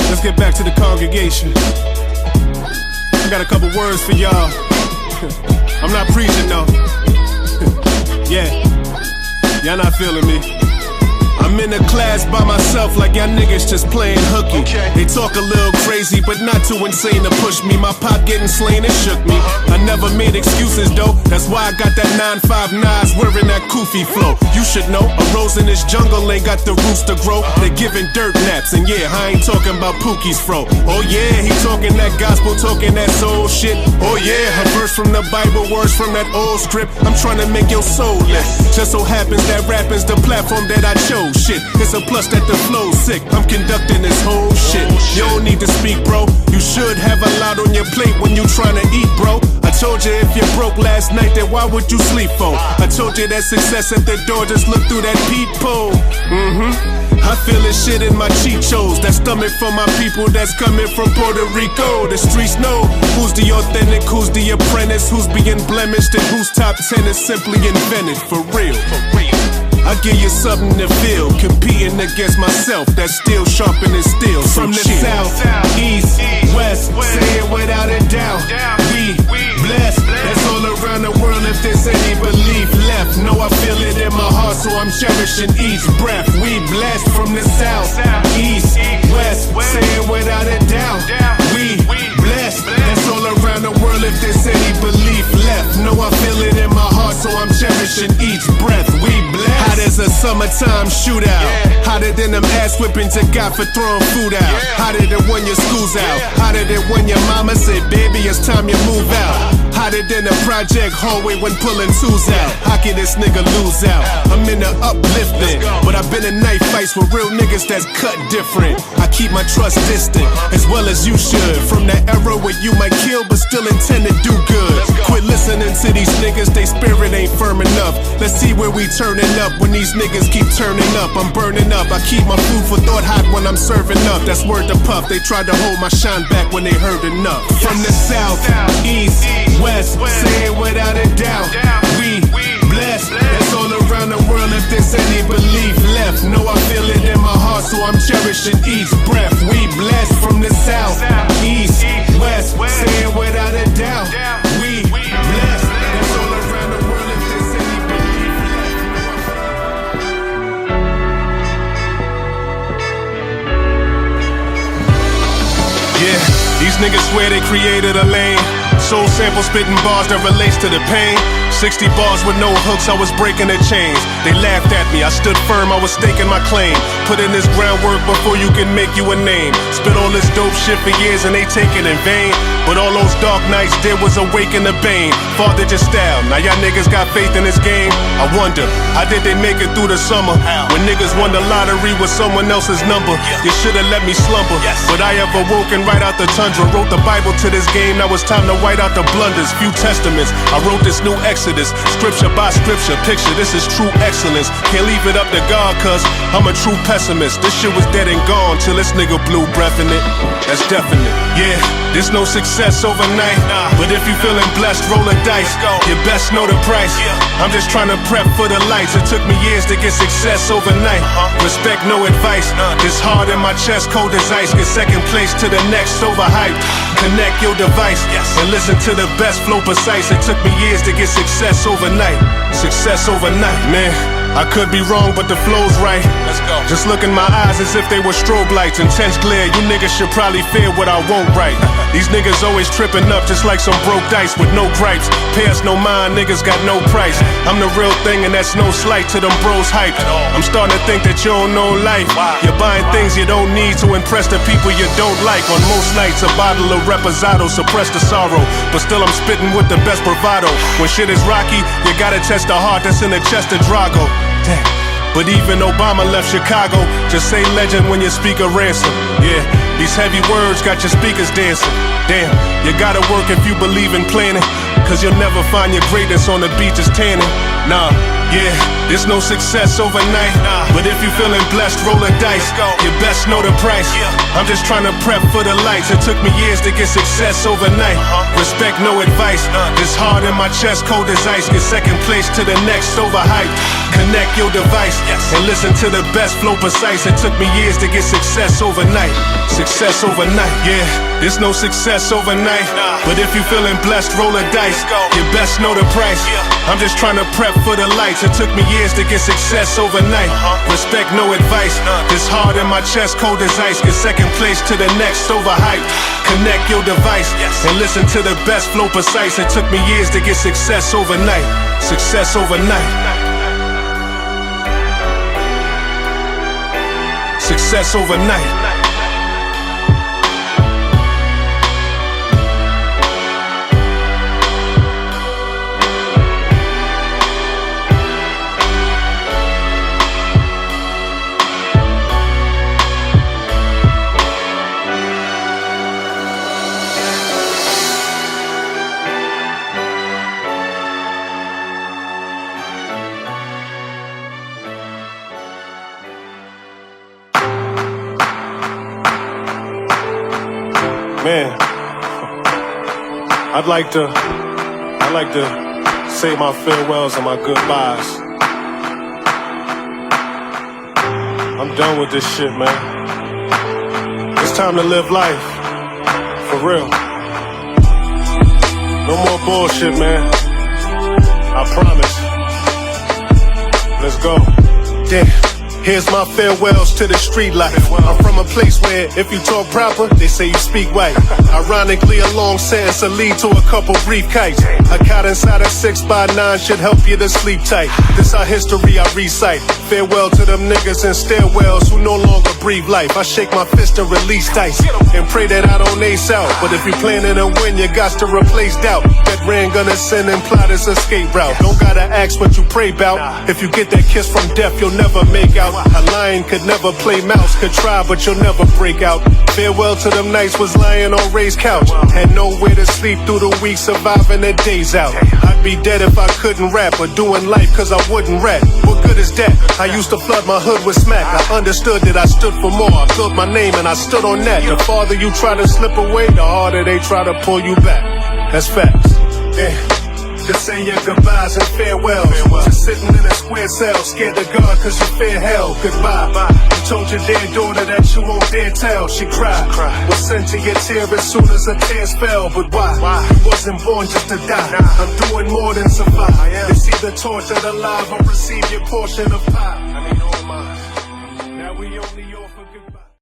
Let's get back to the congregation. I got a couple words for y'all. I'm not preaching though. Yeah, y'all not feeling me. I'm in a class by myself like y'all niggas just playing hooky. They talk a little crazy, but not too insane to push me. My pop getting slain, it shook me. I never made excuses though, that's why I got that 9-5 Nas wearing that koofy flow. You should know, a rose in this jungle ain't got the roots to grow. They giving dirt naps, and yeah, I ain't talking about Pookie's fro. Oh yeah, he talking that gospel, talking that soul shit. Oh yeah, a verse from the Bible, words from that old script. I'm trying to make your soul lift. Just so happens that rapping's the platform that I chose. Shit, it's a plus that the flow's sick. I'm conducting this whole shit. You don't need to speak, bro. You should have a lot on your plate when you trying to eat, bro. I told you if you broke last night, then why would you sleep for? I told you that success at the door, just look through that peephole. I feel this shit in my chichos. That stomach for my people that's coming from Puerto Rico. The streets know who's the authentic, who's the apprentice, who's being blemished, and whose top 10 is simply invented. For real. I give you something to feel, competing against myself that's still sharpening steel. From the south, east, west, say it without a doubt. We blessed, that's all around the world if there's any belief left. No, I feel it in my heart, so I'm cherishing each breath. We blessed from the south, east, west, say it without a doubt. We blessed, that's all around the world if there's any belief left. No, I feel it in my heart, so I'm cherishing each breath. We blessed. Hot as a summertime shootout. Hotter than them ass whippings you got for throwing food out. Hotter than when your school's out. Hotter than when your mama said, baby, it's time you move out. Hotter than a project hallway when pulling twos out. How can this nigga lose out? I'm in the uplifting, but I've been in knife fights with real niggas that's cut different. I keep my trust distant, as well as you should. From that era where you might kill, but still intend to do good. Quit listening to these niggas, they spirit ain't firm enough. Let's see where we turning up when these niggas keep turning up. I'm burning up, I keep my food for thought hot when I'm serving up. That's word to puff, they tried to hold my shine back when they heard enough. From the south, east, west, say it without a doubt. We blessed, that's all around the world if there's any belief left. No, I feel it in my heart, so I'm cherishing each breath. We blessed from the south, east, west, say it without a doubt. We blessed, that's all around the world if there's any belief left. Yeah, these niggas swear they created a lane. Soul sample spitting bars that relates to the pain. 60 bars with no hooks, I was breaking their chains. They laughed at me, I stood firm, I was staking my claim. Put in this groundwork before you can make you a name. Spit all this dope shit for years and they take it in vain. But all those dark nights there was awaken the bane. Father just style, now y'all niggas got faith in this game. I wonder, how did they make it through the summer? When niggas won the lottery with someone else's number. You should've let me slumber, but I have awoken right out the tundra. Wrote the Bible to this game, now it's time to white out the blunders. Few testaments, I wrote this new Exodus. Scripture by scripture, picture, this is true excellence. Can't leave it up to God, cause I'm a true pessimist. This shit was dead and gone till this nigga blew breath in it. That's definite. Yeah, there's no success overnight, but if you feeling blessed, roll a dice. You best know the price. I'm just trying to prep for the lights. It took me years to get success overnight. Respect, no advice. This hard in my chest, cold as ice. Get second place to the next, overhyped. Connect your device and listen listen to the best flow precise. It took me years to get success overnight. Success overnight, man. I could be wrong, but the flow's right. Let's go. Just look in my eyes as if they were strobe lights. Intense glare, you niggas should probably fear what I won't write. These niggas always tripping up just like some broke dice with no gripes. Pay us no mind, niggas got no price. I'm the real thing and that's no slight to them bros hype. I'm starting to think that you don't know life. You're buying things you don't need to impress the people you don't like. On most nights, a bottle of Reposado suppress the sorrow, but still I'm spitting with the best bravado. When shit is rocky, you gotta test the heart that's in the chest of Drago. Damn. But even Obama left Chicago. Just say legend when you speak of Ransom. Yeah, these heavy words got your speakers dancing. Damn, you gotta work if you believe in planning, cause you'll never find your greatness on the beaches tanning. Nah, yeah, there's no success overnight. But if you feeling blessed, roll a dice. You best know the price. I'm just trying to prep for the lights. It took me years to get success overnight. Respect, no advice. This heart in my chest, cold as ice. Get second place to the next, overhyped. Connect your device and listen to the best flow precise. It took me years to get success overnight. Success overnight, yeah. There's no success overnight. But if you feeling blessed, roll a dice. You best know the price. I'm just trying to prep for the lights. It took me years to get success overnight. Respect, no advice. This heart in my chest, cold as ice. Get second place to the next, overhyped. Connect your device and listen to the best flow precise. It took me years to get success overnight. Success overnight. Success overnight. Man, I'd like to say my farewells and my goodbyes. I'm done with this shit, man. It's time to live life, for real. No more bullshit, man. I promise. Let's go. Damn. Here's my farewells to the street life. I'm from a place where if you talk proper, they say you speak white. Ironically, a long sentence will lead to a couple brief kites. A cot inside a 6x9 should help you to sleep tight. This our history I recite. Farewell to them niggas in stairwells who no longer breathe life. I shake my fist and release dice and pray that I don't ace out. But if you planning to win, you got to replace doubt. That ran gonna send and plot his escape route. Don't gotta ask what you pray about. If you get that kiss from death, you'll never make out. A lion could never play mouse, could try, but you'll never break out. Farewell to them nights was lying on Ray's couch. Had nowhere to sleep through the week, surviving the days out. I'd be dead if I couldn't rap, or doing life cause I wouldn't rap. What good is that? I used to flood my hood with smack. I understood that I stood for more. I built my name and I stood on that. The farther you try to slip away, the harder they try to pull you back. That's facts. Yeah. Just say your goodbyes and farewells. Just sitting in a square cell, scared to God cause you fear hell. Goodbye. You told your dear daughter that you won't dare tell. She cried. Was sent to your tear as soon as her tears fell. But why? You wasn't born just to die. I'm doing more than survive. It's either tortured alive or receive your portion of pie.